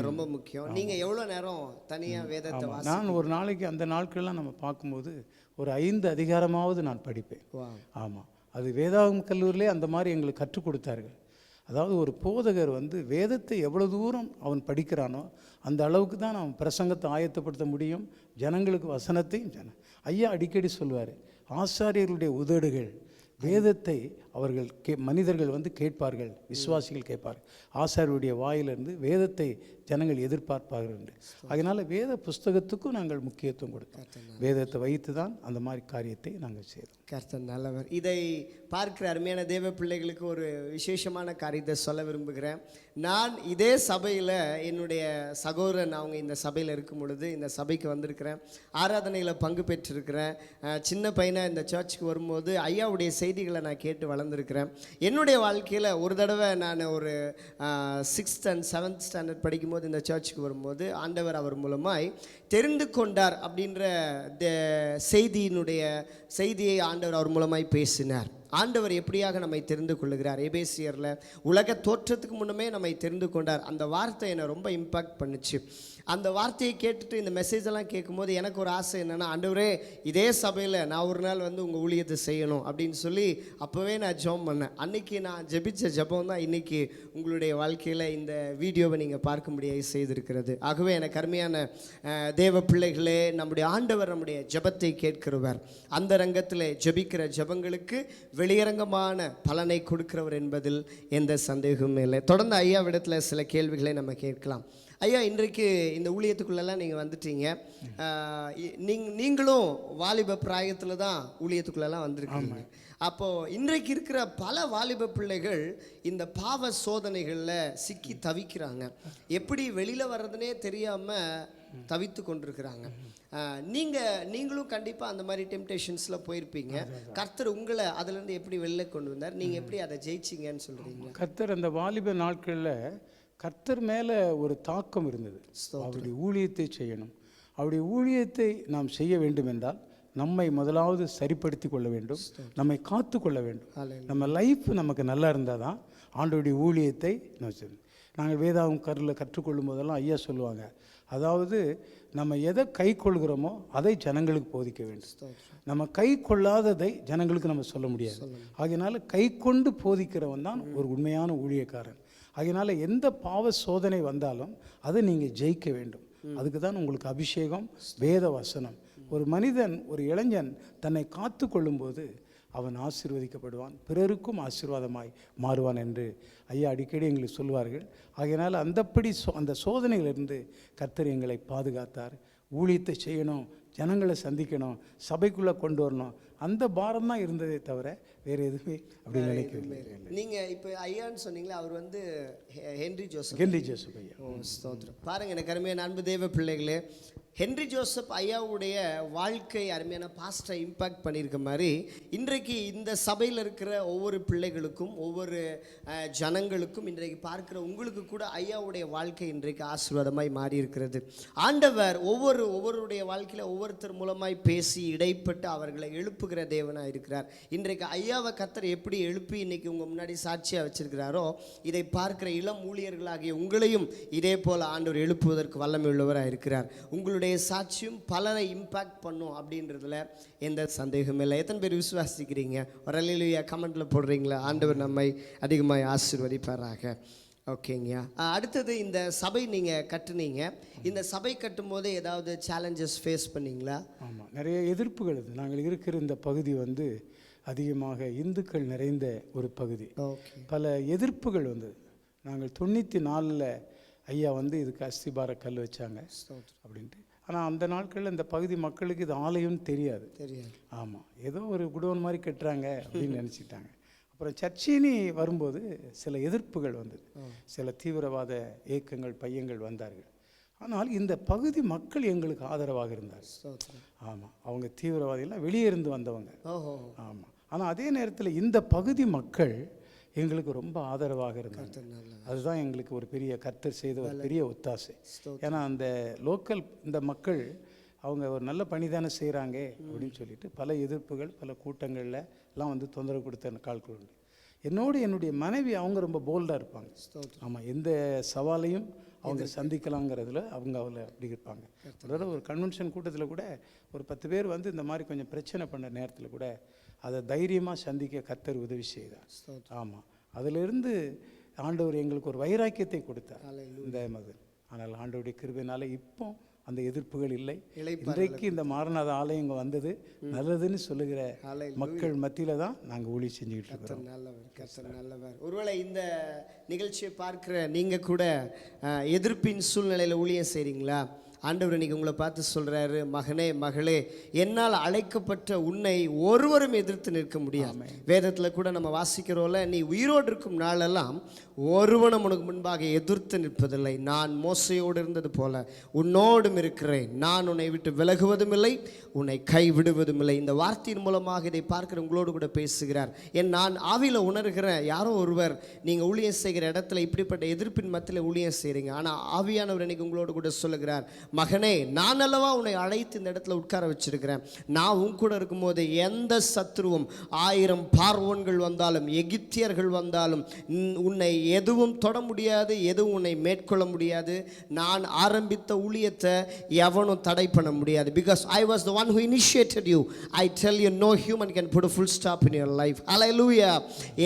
ரொம்ப முக்கியம். நீங்கள் எவ்வளோ நேரம் தனியாக வேதத்தை
நான் ஒரு நாளைக்கு அந்த நாட்கள்லாம் நம்ம பார்க்கும்போது ஒரு 5 அதிகாரமாவது நான் படிப்பேன். ஆமாம், அது வேதாகம கல்லூரியிலே அந்த மாதிரி எங்களுக்கு கற்றுக் கொடுத்தார்கள். அதாவது ஒரு போதகர் வேதத்தை எவ்வளோ தூரம் அவன் படிக்கிறானோ அந்த அளவுக்கு தான் அவன் பிரசங்கத்தை ஆயத்தப்படுத்த முடியும், ஜனங்களுக்கு வசனத்தையும். ஐயா அடிக்கடி சொல்வார், ஆசாரியர்களுடைய உதடுகள் வேதத்தை அவர்கள் மனிதர்கள் கேட்பார்கள், விசுவாசிகள் கேட்பார்கள். ஆசாரியருடைய வாயிலிருந்து வேதத்தை ஜனங்கள் எதிர்பார்ப்பார்கள் என்று. அதனால் வேத புஸ்தகத்துக்கும் நாங்கள் முக்கியத்துவம் கொடுத்தோம். வேதத்தை வைத்து தான் அந்த மாதிரி காரியத்தை நாங்கள் செய்தோம்.
கர்த்தர் நல்லவர். இதை பார்க்கிற அருமையான தேவ பிள்ளைகளுக்கு ஒரு விசேஷமான காரியத்தை சொல்ல விரும்புகிறேன். நான் இதே சபையில் என்னுடைய சகோதரன் அவங்க இந்த சபையில் இருக்கும் பொழுது இந்த சபைக்கு வந்திருக்கிறேன், ஆராதனையில் பங்கு பெற்றிருக்கிறேன். சின்ன பையனாக இந்த சர்ச்சுக்கு வரும்போது ஐயாவுடைய செய்திகளை நான் கேட்டு வளர்ந்துருக்கிறேன். என்னுடைய வாழ்க்கையில் ஒரு தடவை நான் ஒரு 6th and 7th ஸ்டாண்டர்ட் படிக்கும்போது இந்த சர்ச்சுக்கு வரும்போது ஆண்டவர் அவர் மூலமாய் தெரிந்து கொண்டார் அப்படின்ற செய்தியை ஆண்டவர் அவர் மூலமாய் பேசினார். ஆண்டவர் எப்படியாக நம்மை தெரிந்து கொள்ளுகிறார், எபேசியரில் உலக தோற்றத்துக்கு முன்னமே நம்மை தெரிந்து கொண்டார். அந்த வார்த்தை என்னை ரொம்ப இம்பாக்ட் பண்ணுச்சு. அந்த வார்த்தையை கேட்டுட்டு இந்த மெசேஜெல்லாம் கேட்கும்போது எனக்கு ஒரு ஆசை என்னென்னா, ஆண்டவரே இதே சபையில் நான் ஒரு நாள் உங்கள் ஊழியத்தை செய்யணும் அப்படின்னு சொல்லி அப்போவே நான் ஜெபம் பண்ணேன். அன்றைக்கி நான் ஜெபித்த ஜெபம் தான் இன்றைக்கி உங்களுடைய வாழ்க்கையில் இந்த வீடியோவை நீங்கள் பார்க்கும்படியாக செய்திருக்கிறது. ஆகவே எனக்கு அருமையான தேவ பிள்ளைகளே, நம்முடைய ஆண்டவர் நம்முடைய ஜெபத்தை கேட்கிறவர். அந்த ரங்கத்தில் ஜெபிக்கிற ஜெபங்களுக்கு வெளியரங்கமான பலனை கொடுக்கிறவர் என்பதில் எந்த சந்தேகமும் இல்லை. தொடர்ந்து ஐயாவிடத்தில் சில கேள்விகளை நம்ம கேட்கலாம். ஐயா, இன்றைக்கு இந்த ஊழியத்துக்குள்ளெல்லாம் நீங்கள் வந்துட்டீங்க. நீங்களும் வாலிப பிராயத்தில் தான் ஊழியத்துக்குள்ளெல்லாம் வந்திருக்கீங்க. அப்போது இன்றைக்கு இருக்கிற பல வாலிப பிள்ளைகள் இந்த பாவ சோதனைகளில் சிக்கி தவிக்கிறாங்க. எப்படி வெளியில் வர்றதுனே தெரியாமல் தவித்து கொண்டிருக்கிறாங்க. நீங்களும் கண்டிப்பாக அந்த மாதிரி டெம்டேஷன்ஸில் போயிருப்பீங்க. கர்த்தர் உங்களை அதுலேருந்து எப்படி வெளில கொண்டு வந்தார், நீங்கள் எப்படி அதை ஜெயிச்சிங்கன்னு சொல்கிறீங்க?
கர்த்தர் அந்த வாலிப நாட்களில் கர்த்தர் மேலே ஒரு தாக்கம் இருந்தது. அவருடைய ஊழியத்தை செய்யணும். அவருடைய ஊழியத்தை நாம் செய்ய வேண்டும் என்றால் நம்மை முதலாவது சரிப்படுத்தி கொள்ள வேண்டும், நம்மை காத்து கொள்ள வேண்டும். நம்ம லைஃப் நமக்கு நல்லா இருந்தால் தான் ஆண்டவருடைய ஊழியத்தை நம்ம செய்யணும். நாங்கள் வேதாகம் கற்றுக்கொள்ளும் போதெல்லாம் ஐயா சொல்லுவாங்க, அதாவது நம்ம எதை கை கொள்கிறோமோ அதை ஜனங்களுக்கு போதிக்க வேண்டும். நம்ம கை கொள்ளாததை ஜனங்களுக்கு நம்ம சொல்ல முடியாது. ஆகையினால கை கொண்டு போதிக்கிறவன் தான் ஒரு உண்மையான ஊழியக்காரன். ஆகையினால எந்த பாவ சோதனை வந்தாலும் அதை நீங்கள் ஜெயிக்க வேண்டும். அதுக்கு தான் உங்களுக்கு அபிஷேகம், வேத வசனம். ஒரு மனிதன், ஒரு இளைஞன் தன்னை காத்து கொள்ளும்போது அவன் ஆசீர்வதிக்கப்படுவான், பிறருக்கும் ஆசீர்வாதமாய் மாறுவான் என்று ஐயா அடிக்கடி எங்களுக்கு சொல்வார்கள். ஆகையினால் அந்த சோதனையிலிருந்து கர்த்தர் எங்களை பாதுகாத்தார். ஊழியத்தை செய்யணும், ஜனங்களை சந்திக்கணும், சபைக்குள்ளே கொண்டு வரணும், அந்த பாரம் தான் இருந்ததே தவிர வேறு எதுவுமே அப்படி நினைக்கவில்லை.
நீங்கள் இப்போ ஐயான்னு சொன்னீங்களே, அவர் வந்து ஹென்றி ஜோசப்
ஐயா.
ஸ்தோத்திரம். பாருங்கள் எனக்கு அருமையான அன்பு தேவ பிள்ளைகளே, ஹென்றி ஜோசப் ஐயாவுடைய வாழ்க்கை அருமையான பாஸ்டரை இம்பேக்ட் பண்ணியிருக்க மாதிரி இன்றைக்கு இந்த சபையில் இருக்கிற ஒவ்வொரு பிள்ளைகளுக்கும், ஒவ்வொரு ஜனங்களுக்கும், இன்றைக்கு பார்க்குற உங்களுக்கு கூட ஐயாவுடைய வாழ்க்கை இன்றைக்கு ஆசீர்வாதமாய் மாறி இருக்கிறது. ஆண்டவர் ஒவ்வொருடைய வாழ்க்கையில் ஒவ்வொருத்தர் மூலமாய் பேசி இடைப்பட்டு அவர்களை எழுப்புகிற தேவனாக இருக்கிறார். இன்றைக்கு ஐயாவை கர்த்தர் எப்படி எழுப்பி இன்னைக்கு உங்கள் முன்னாடி சாட்சியாக வச்சிருக்கிறாரோ, இதை பார்க்கிற இளம் ஊழியர்களாகிய உங்களையும் இதே போல் ஆண்டவர் எழுப்புவதற்கு வல்லமை உள்ளவராக இருக்கிறார். உங்களுடைய சாட்சியும் பலரை இம்பாக்ட் பண்ணும் அப்படின்றதுல எந்த சந்தேகமும் இல்லை. எத்தனை பேர் விசுவாசிக்கிறீங்க? ஒரு அல்லேலூயா கமெண்ட்ல போடுறீங்களா? ஆண்டவர் நம்மை அதிகமாக ஆசீர்வதிப்பாராக. ஓகேங்க. அடுத்தது, இந்த சபை நீங்கள் கட்டுனீங்க. இந்த சபை கட்டும் போது ஏதாவது சேலஞ்சஸ் ஃபேஸ் பண்ணீங்களா? ஆமாம்,
நிறைய எதிர்ப்புகள். நாங்கள் இருக்கிற இந்த பகுதி வந்து அதிகமாக இந்துக்கள் நிறைந்த ஒரு பகுதி. பல எதிர்ப்புகள் வந்தது. நாங்கள் 94 ஐயா வந்து இதுக்கு அஸ்திபார கல் வச்சாங்க அப்படின்ட்டு. ஆனால் அந்த நாட்களில் இந்த பகுதி மக்களுக்கு இது ஆலயம்னு தெரியாது. ஆமாம், ஏதோ ஒரு குடோன் மாதிரி கட்டுறாங்க அப்படின்னு நினச்சிட்டாங்க. அப்புறம் சர்ச்சினி வரும்போது சில எதிர்ப்புகள் வந்தது. சில தீவிரவாத இயக்கங்கள், பையங்கள் வந்தார்கள். ஆனால் இந்த பகுதி மக்கள் எங்களுக்கு ஆதரவாக இருந்தார். ஆமாம், அவங்க தீவிரவாதிகள்லாம் வெளியே இருந்து வந்தவங்க. ஆமாம், ஆனால் அதே நேரத்தில் இந்த பகுதி மக்கள் எங்களுக்கு ரொம்ப ஆதரவாக இருந்தாங்க. அதுதான் எங்களுக்கு ஒரு பெரிய கர்த்தர் செய்த ஒரு பெரிய ஒத்தாசை. ஏன்னா அந்த லோக்கல் இந்த மக்கள் அவங்க ஒரு நல்ல பணிதானே செய்கிறாங்க அப்படின்னு சொல்லிட்டு பல எதிர்ப்புகள், பல கூட்டங்களில் எல்லாம் வந்து தொந்தரவு கொடுத்த கால்கள் உண்டு. என்னுடைய மனைவி அவங்க ரொம்ப போல்டாக இருப்பாங்க. ஆமாம், எந்த சவாலையும் அவங்க சந்திக்கலாங்கிறதுல அவங்க அப்படி இருப்பாங்க. ஒரு கன்வென்ஷன் கூட்டத்தில் கூட ஒரு 10 பேர் வந்து இந்த மாதிரி கொஞ்சம் பிரச்சனை பண்ண நேரத்தில் கூட அதை தைரியமாக சந்திக்க கர்த்தர் உதவி செய்தார். ஆமாம், அதிலிருந்து ஆண்டவர் எங்களுக்கு ஒரு வைராக்கியத்தை கொடுத்தார் இந்த மகன். ஆனால் ஆண்டவருடைய கிருபையினால இப்போ அந்த எதிர்ப்புகள் இல்லை. இன்றைக்கு இந்த மாரநாத ஆலயம் இங்கே வந்தது நல்லதுன்னு சொல்லுகிற மக்கள் மத்தியில் தான் நாங்கள் ஊழியம் செஞ்சுக்கிட்டு இருக்கிறோம்.
நல்லவர். ஒருவேளை இந்த நிகழ்ச்சியை பார்க்குற நீங்கள் கூட எதிர்ப்பின் சூழ்நிலையில் ஊழியம் செய்கிறீங்களா? ஆண்டவர் இன்னைக்கு உங்களை பார்த்து சொல்கிறாரு, மகனே மகளே, என்னால் அழைக்கப்பட்ட உன்னை ஒருவரும் எதிர்த்து நிற்க முடியாது. வேதத்தில் கூட நம்ம வாசிக்கிறோம்ல, நீ உயிரோடு இருக்கும் நாளெல்லாம் ஒருவனும் உனக்கு முன்பாக எதிர்த்து நிற்பதில்லை. நான் மோசையோடு இருந்தது போல உன்னோடும் இருக்கிறேன். நான் உன்னை விட்டு விலகுவதும் இல்லை, உன்னை கைவிடுவதும் இல்லை. இந்த வார்த்தையின் மூலமாக இதை பார்க்கிற உங்களோடு கூட பேசுகிறார். நான் ஆவியில் உணர்கிறேன், யாரோ ஒருவர் நீங்கள் ஊழியம் செய்கிற இடத்துல இப்படிப்பட்ட எதிர்ப்பின் மத்தியில் ஊழியம் செய்கிறீங்க. ஆனால் ஆவியானவர் இன்னைக்கு உங்களோடு கூட சொல்லுகிறார், மகனே, நான் அல்லவா உன்னை அழைத்து இந்த இடத்துல உட்கார வச்சிருக்கிறேன். நான் உன் கூட இருக்கும்போது எந்த சத்துருவும் 1000 பார்வோன்கள் வந்தாலும், எகிப்தியர்கள் வந்தாலும் உன்னை எதுவும் தொட முடியாது, எதுவும் உன்னை மேற்கொள்ள முடியாது. நான் ஆரம்பித்த ஊழியத்தை எவனும் தடை பண்ண முடியாது. Because I was the one who initiated you. I tell you, no human can put a full stop in your life. Hallelujah.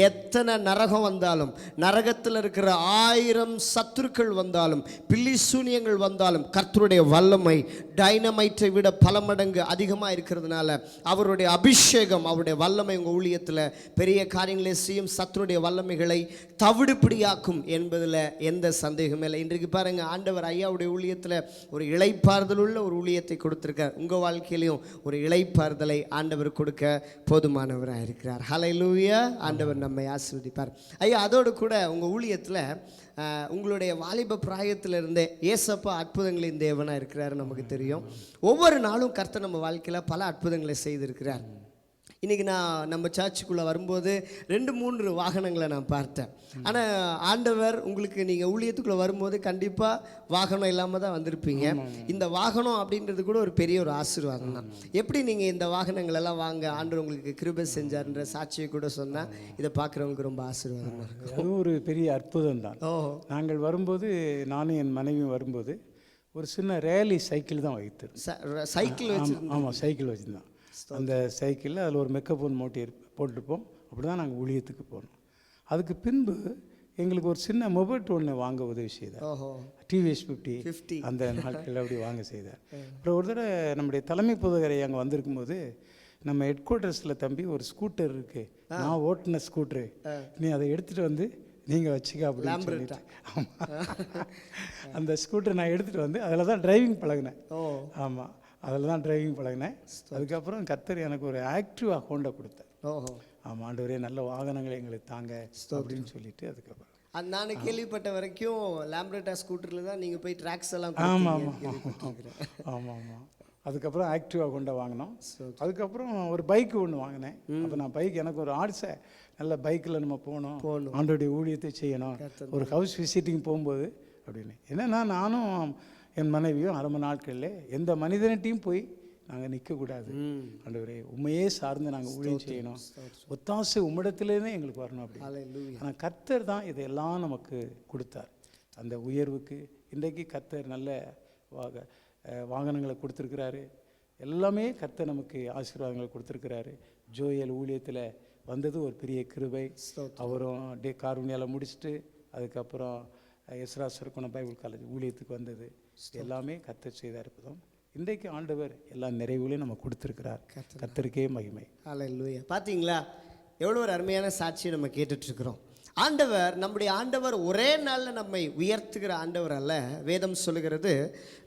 எத்தனை நரகம் வந்தாலும், நரகத்தில் இருக்கிற 1000 சத்துருக்கள் வந்தாலும், பில்லி சூனியங்கள் வந்தாலும், கர்த்தருடைய வல்லமை டைனமைட்டை விட பல மடங்கு அதிகமாக இருக்கிறதுனால அவருடைய அபிஷேகம், அவருடைய வல்லமை உங்கள் ஊழியத்தில் பெரிய காரியங்களை செய்யும், சத்துருடைய வல்லமைகளை தவிடுபடியாக்கும் என்பதில் எந்த சந்தேகமே இல்லை. இன்றைக்கு பாருங்கள், ஆண்டவர் ஐயாவுடைய ஊழியத்தில் ஒரு இளைப்பாறுதல் உள்ள ஒரு ஊழியத்தை கொடுத்துருக்கார். உங்கள் வாழ்க்கையிலையும் ஒரு இளைப்பாறுதலை ஆண்டவர் கொடுக்க போதுமானவராக இருக்கிறார். ஹல்லேலூயா. ஆண்டவர் நம்மை ஆசீர்வதிப்பார். ஐயா, அதோடு கூட உங்கள் ஊழியத்தில் உங்களுடைய வாலிப பிராயத்திலிருந்தே ஏசப்பா அற்புதங்களின் தேவனாக இருக்கிறாரு நமக்கு தெரியும். ஒவ்வொரு நாளும் கர்த்தர் நம்ம வாழ்க்கையில் பல அற்புதங்களை செய்திருக்கிறார். இன்றைக்கி நான் நம்ம சர்ச்சுக்குள்ளே வரும்போது 2-3 வாகனங்களை நான் பார்த்தேன். ஆனால் ஆண்டவர் உங்களுக்கு நீங்கள் ஊழியத்துக்குள்ளே வரும்போது கண்டிப்பாக வாகனம் இல்லாமல் தான் வந்திருப்பீங்க. இந்த வாகனம் அப்படின்றது கூட ஒரு பெரிய ஒரு ஆசீர்வாதம் தான். எப்படி நீங்கள் இந்த வாகனங்களெல்லாம் வாங்க ஆண்டவர் உங்களுக்கு கிருபை செஞ்சார்ன்ற சாட்சியை கூட சொன்னால் இதை பார்க்குறவங்களுக்கு ரொம்ப ஆசீர்வாதமாக இருக்கும்.
அது ஒரு பெரிய அற்புதம் தான். நாங்கள் வரும்போது, நானும் என் மனைவியும் வரும்போது ஒரு சின்ன ரேலி சைக்கிள் தான் வைத்திருந்தோம்.
சைக்கிள் வச்சு?
ஆமாம், சைக்கிள் வச்சுருந்தோம். அந்த சைக்கிளில் அதில் ஒரு மெக்கபோன் போட்டிருப்போம். அப்படி தான் நாங்கள் ஊழியத்துக்கு போனோம். அதுக்கு பின்பு எங்களுக்கு ஒரு சின்ன மொபைல் ஒன்று வாங்க உதவி செய்தார். TVS 50 அந்த நாட்களில் அப்படி வாங்க செய்தார். அப்புறம் ஒரு தடவை நம்முடைய தலைமை போதகரை அங்கே வந்திருக்கும்போது, நம்ம ஹெட் குவார்ட்டர்ஸில் தம்பி ஒரு ஸ்கூட்டர் இருக்குது, நான் ஓட்டின ஸ்கூட்டரு, நீ அதை எடுத்துகிட்டு வந்து நீங்கள் வச்சுக்க அப்படின்னு சொல்லிட்டு, அந்த ஸ்கூட்டர் நான் எடுத்துகிட்டு வந்து அதில் தான் டிரைவிங் பழகினேன். ஆமாம், அதில் தான் டிரைவிங் பழகினேன். அதுக்கப்புறம் கர்த்தர் எனக்கு ஒரு ஆக்டிவா ஹோண்டா கொடுத்தார். ஆமாம், ஆண்டவரே நல்ல வாகனங்களை எங்களுக்கு தாங்க அப்படின்னு சொல்லிட்டு அதுக்கப்புறம்
நான் கேள்விப்பட்ட வரைக்கும் லேம்ப்ரெட்டா ஸ்கூட்டரில் தான் நீங்கள் போய் ட்ராக்ஸ் எல்லாம்.
ஆமாம் ஆமாம். அதுக்கப்புறம் ஆக்டிவா ஹோண்டா வாங்கினோம். அதுக்கப்புறம் ஒரு பைக்கு ஒன்று வாங்கினேன். அப்போ நான் பைக், எனக்கு ஒரு ஆசை, நல்ல பைக்கில் நம்ம போகணும், ஆண்டோடைய ஊழியத்தை செய்யணும், ஒரு ஹவுஸ் விசிட்டிங் போகும்போது அப்படின்னு. என்னென்னா நானும் என் மனைவியும் ஆரம்ப நாட்களில் எந்த மனிதனிட்டையும் போய் நாங்கள் நிற்கக்கூடாது, ஆண்டவரே உண்மையே சார்ந்து நாங்கள் ஊழியம் செய்யணும், ஒத்தாசை உம்மிடத்திலேருந்தே எங்களுக்கு வரணும் அப்படி. ஆனால் கர்த்தர் தான் இதையெல்லாம் நமக்கு கொடுத்தார். அந்த உயர்வுக்கு இன்றைக்கு கர்த்தர் நல்ல வாகனங்களை கொடுத்துருக்கிறாரு. எல்லாமே கர்த்தர் நமக்கு ஆசீர்வாதங்களை கொடுத்துருக்கிறாரு. ஜோயல் ஊழியத்தில் வந்தது ஒரு பெரிய கிருபை. அவரும் கார்வனியால் முடிச்சுட்டு அதுக்கப்புறம் எஸ்ரா சர்க்குணம் பைபிள் காலேஜ் ஊழியத்துக்கு வந்தது. எல்லாமே கர்த்தர் செய்த அற்புதம். இன்றைக்கு ஆண்டவர் எல்லா நிறைவுகளையும் நம்ம கொடுத்துருக்கிறார். கர்த்தருக்கே மகிமை.
அல்லேலூயா. பார்த்தீங்களா, எவ்வளோ ஒரு அருமையான சாட்சியை நம்ம கேட்டுட்ருக்குறோம். ஆண்டவர், நம்முடைய ஆண்டவர் ஒரே நாளில் நம்மை உயர்த்துகிற ஆண்டவர் அல்ல. வேதம் சொல்லுகிறது,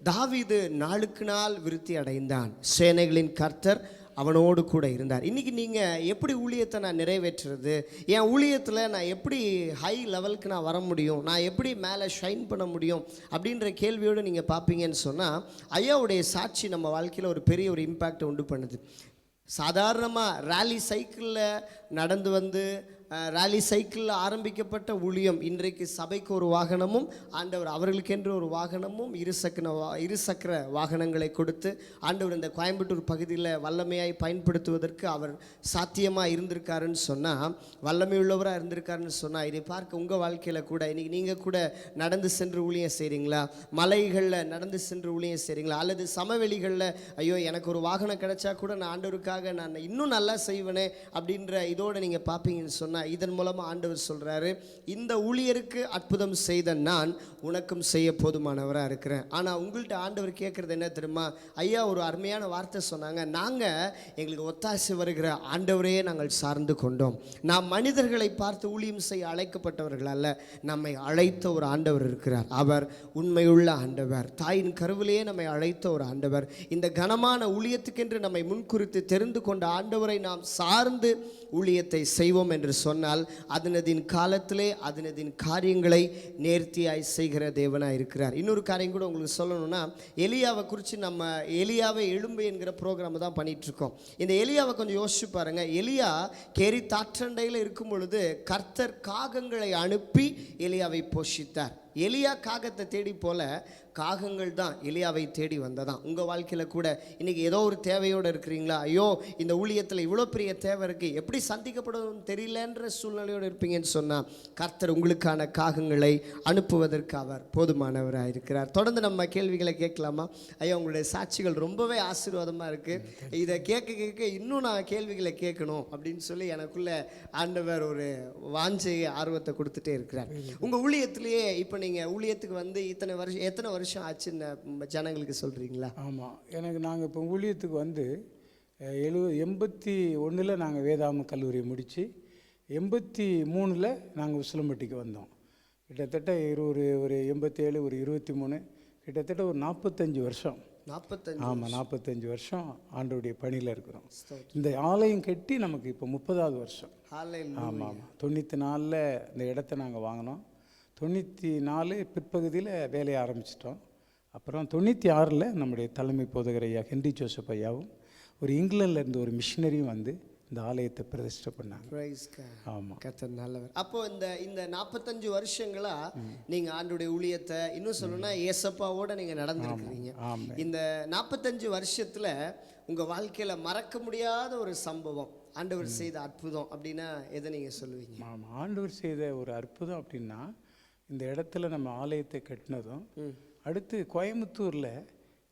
தாவீது நாளுக்கு நாள் விருத்தி அடைந்தான், சேனைகளின் கர்த்தர் அவனோடு கூட இருந்தார். இன்றைக்கி நீங்கள் எப்படி ஊழியத்தை நான் நிறைவேற்றுறது, என் ஊழியத்தில் நான் எப்படி ஹை லெவலுக்கு நான் வர முடியும், நான் எப்படி மேலே ஷைன் பண்ண முடியும் அப்படின்ற கேள்வியோடு நீங்கள் பார்ப்பீங்கன்னு சொன்னால், ஐயாவுடைய சாட்சி நம்ம வாழ்க்கையில் ஒரு பெரிய ஒரு இம்பேக்டை உண்டு பண்ணுது. சாதாரணமாக ராலி சைக்கிளில் நடந்து வந்து ராலி சைக்கிளில் ஆரம்பிக்கப்பட்ட ஊழியம் இன்றைக்கு சபைக்கு ஒரு வாகனமும், ஆண்டவர் அவர்களுக்கென்று ஒரு வாகனமும், இருசக்கர வாகனங்களை கொடுத்து ஆண்டவர் இந்த கோயம்புத்தூர் பகுதியில் வல்லமையாய் பயன்படுத்துவதற்கு அவர் சாத்தியமாக இருந்திருக்காருன்னு சொன்னால், வல்லமை உள்ளவராக இருந்திருக்காருன்னு சொன்னால், இதை பார்க்க உங்கள் வாழ்க்கையில் கூட இன்றைக்கி நீங்கள் கூட நடந்து சென்று ஊழியம் செய்கிறீங்களா, மலைகளில் நடந்து சென்று ஊழியம் செய்கிறீங்களா, அல்லது சமவெளிகளில் ஐயோ எனக்கு ஒரு வாகனம் கிடைச்சா கூட நான் ஆண்டவருக்காக நான் இன்னும் நல்லா செய்வேனே அப்படின்ற இதோடு நீங்கள் பார்ப்பீங்கன்னு சொன்னால், இதன் மூலமாக ஆண்டவர் சொல்கிறாரு, இந்த ஊழியருக்கு அற்புதம் செய்த நான் உனக்கும் செய்ய போதுமானவராக இருக்கிறேன். ஆனால் உங்கள்கிட்ட ஆண்டவர் கேட்குறது என்ன தெரியுமா? ஐயா ஒரு அருமையான வார்த்தை சொன்னாங்க, நாங்கள் எங்களுக்கு ஒத்தாசை வருகிற ஆண்டவரையே நாங்கள் சார்ந்து கொண்டோம். நாம் மனிதர்களை பார்த்து ஊழியம் செய்ய அழைக்கப்பட்டவர்கள் அல்ல, நம்மை அழைத்த ஒரு ஆண்டவர் இருக்கிறார். அவர் உண்மையுள்ள ஆண்டவர், தாயின் கருவிலேயே நம்மை அழைத்த ஒரு ஆண்டவர். இந்த கனமான ஊழியத்துக்கென்று நம்மை முன்குறித்து தெரிந்து கொண்ட ஆண்டவரை நாம் சார்ந்து ஊழியத்தை செய்வோம் என்று சொன்னால், அதனதின் காலத்திலே அதனதின் காரியங்களை நேர்த்தியாய் செய்கிற தேவனாக இருக்கிறார். இன்னொரு காரியம் கூட உங்களுக்கு சொல்லணும்னா, எலியாவை குறித்து நம்ம எலியாவை எழும்பு என்கிற ப்ரோக்ராம் தான் பண்ணிகிட்ருக்கோம். இந்த எலியாவை கொஞ்சம் யோசிச்சு பாருங்கள். எலியா கேரி தாற்றண்டையில் இருக்கும் பொழுது கர்த்தர் காகங்களை அனுப்பி எலியாவை போஷித்தார். எலியா காகத்தை தேடி போல காகங்கள் தான் எலியாவை தேடி வந்ததான். உங்கள் வாழ்க்கையில் கூட இன்றைக்கி ஏதோ ஒரு தேவையோடு இருக்கிறீங்களா, ஐயோ இந்த ஊழியத்தில் இவ்வளோ பெரிய தேவை இருக்குது, எப்படி சந்திக்கப்படுவதுன்னு தெரியலன்ற சூழ்நிலையோடு இருப்பீங்கன்னு சொன்னால், கர்த்தர் உங்களுக்கான காகங்களை அனுப்புவதற்கு அவர் போதுமானவராக இருக்கிறார். தொடர்ந்து நம்ம கேள்விகளை கேட்கலாமா? ஐயா உங்களுடைய சாட்சிகள் ரொம்பவே ஆசீர்வாதமாக இருக்குது. இதை கேட்க கேட்க இன்னும் நான் கேள்விகளை கேட்கணும் அப்படின்னு சொல்லி எனக்குள்ள ஆண்டவர் ஒரு வாஞ்சை ஆர்வத்தை கொடுத்துட்டே இருக்கிறார். உங்கள் ஊழியத்திலேயே இப்போ நீங்கள் ஊழியத்துக்கு வந்து எத்தனை வருஷம் ஆச்சுன்னு ஜனங்களுக்கு சொல்கிறீங்களா?
ஆமாம், நாங்கள் இப்போ ஊழியத்துக்கு வந்து 81 நாங்கள் வேதாம கல்லூரியை முடித்து 83 நாங்கள் உசிலம்பட்டிக்கு வந்தோம். கிட்டத்தட்ட ஒரு 87 ஒரு 23 கிட்டத்தட்ட ஒரு 45 வருஷம். 45? ஆமாம், 45 வருஷம் ஆண்டவருடைய பணியில் இருக்கிறோம். இந்த ஆலயம் கட்டி நமக்கு இப்போ 30வது வருஷம். ஆமாம், 94 இந்த இடத்த நாங்கள் வாங்கினோம். 94 பிற்பகுதியில் வேலையை ஆரம்பிச்சிட்டோம். அப்புறம் 96 நம்முடைய தலைமை போதகர் ஐயா ஹென்றி ஜோசப் ஐயாவும் ஒரு இங்கிலாந்துலேருந்து ஒரு மிஷினரியும் வந்து இந்த ஆலயத்தை பிரதிஷ்டை பண்ணாங்க.
Praise God.
ஆமாம்.
கர்த்தர் நல்லவர். அப்போ இந்த 45 வருஷங்களா நீங்க ஆண்டுடைய ஊழியத்தை இன்னும் சொல்லணும்னா ஏசப்பாவோட நீங்க நடந்திருக்கிறீங்க. இந்த 45 வருஷத்துல உங்க வாழ்க்கையில மறக்க முடியாத ஒரு சம்பவம், ஆண்டவர் செய்த அற்புதம் அப்படின்னா எதை நீங்க சொல்லுவீங்க?
ஆமாம், ஆண்டவர் செய்த ஒரு அற்புதம் அப்படின்னா இந்த இடத்துல நம்ம ஆலயத்தை கட்டினதும், அடுத்து கோயம்புத்தூரில்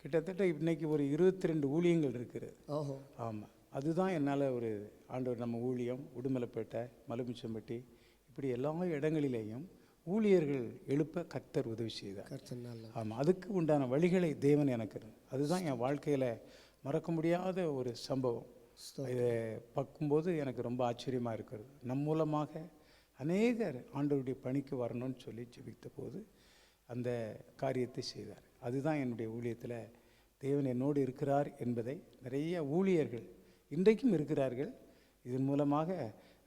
கிட்டத்தட்ட இன்னைக்கு ஒரு 22 ஊழியங்கள் இருக்குது.
ஓஹோ.
ஆமாம், அதுதான் என்னால் ஒரு ஆண்டவர் நம்ம ஊழியம் உடுமலைப்பேட்டை, மலுமிச்சம்பட்டி, இப்படி எல்லா இடங்களிலேயும் ஊழியர்கள் எழுப்ப கர்த்தர் உதவி செய்தார். ஆமாம், அதுக்கு உண்டான வழிகளை தேவன் எனக்கு, அதுதான் என் வாழ்க்கையில் மறக்க முடியாத ஒரு சம்பவம். இதை பார்க்கும்போது எனக்கு ரொம்ப ஆச்சரியமாக இருக்கிறது. நம் மூலமாக அநேகர் ஆண்டவருடைய பணிக்கு வரணும்னு சொல்லி ஜெபித்த போது அந்த காரியத்தை செய்தார். அதுதான் என்னுடைய ஊழியத்தில் தேவன் என்னோடு இருக்கிறார் என்பதை நிறைய ஊழியர்கள் இன்றைக்கும் இருக்கிறார்கள். இதன் மூலமாக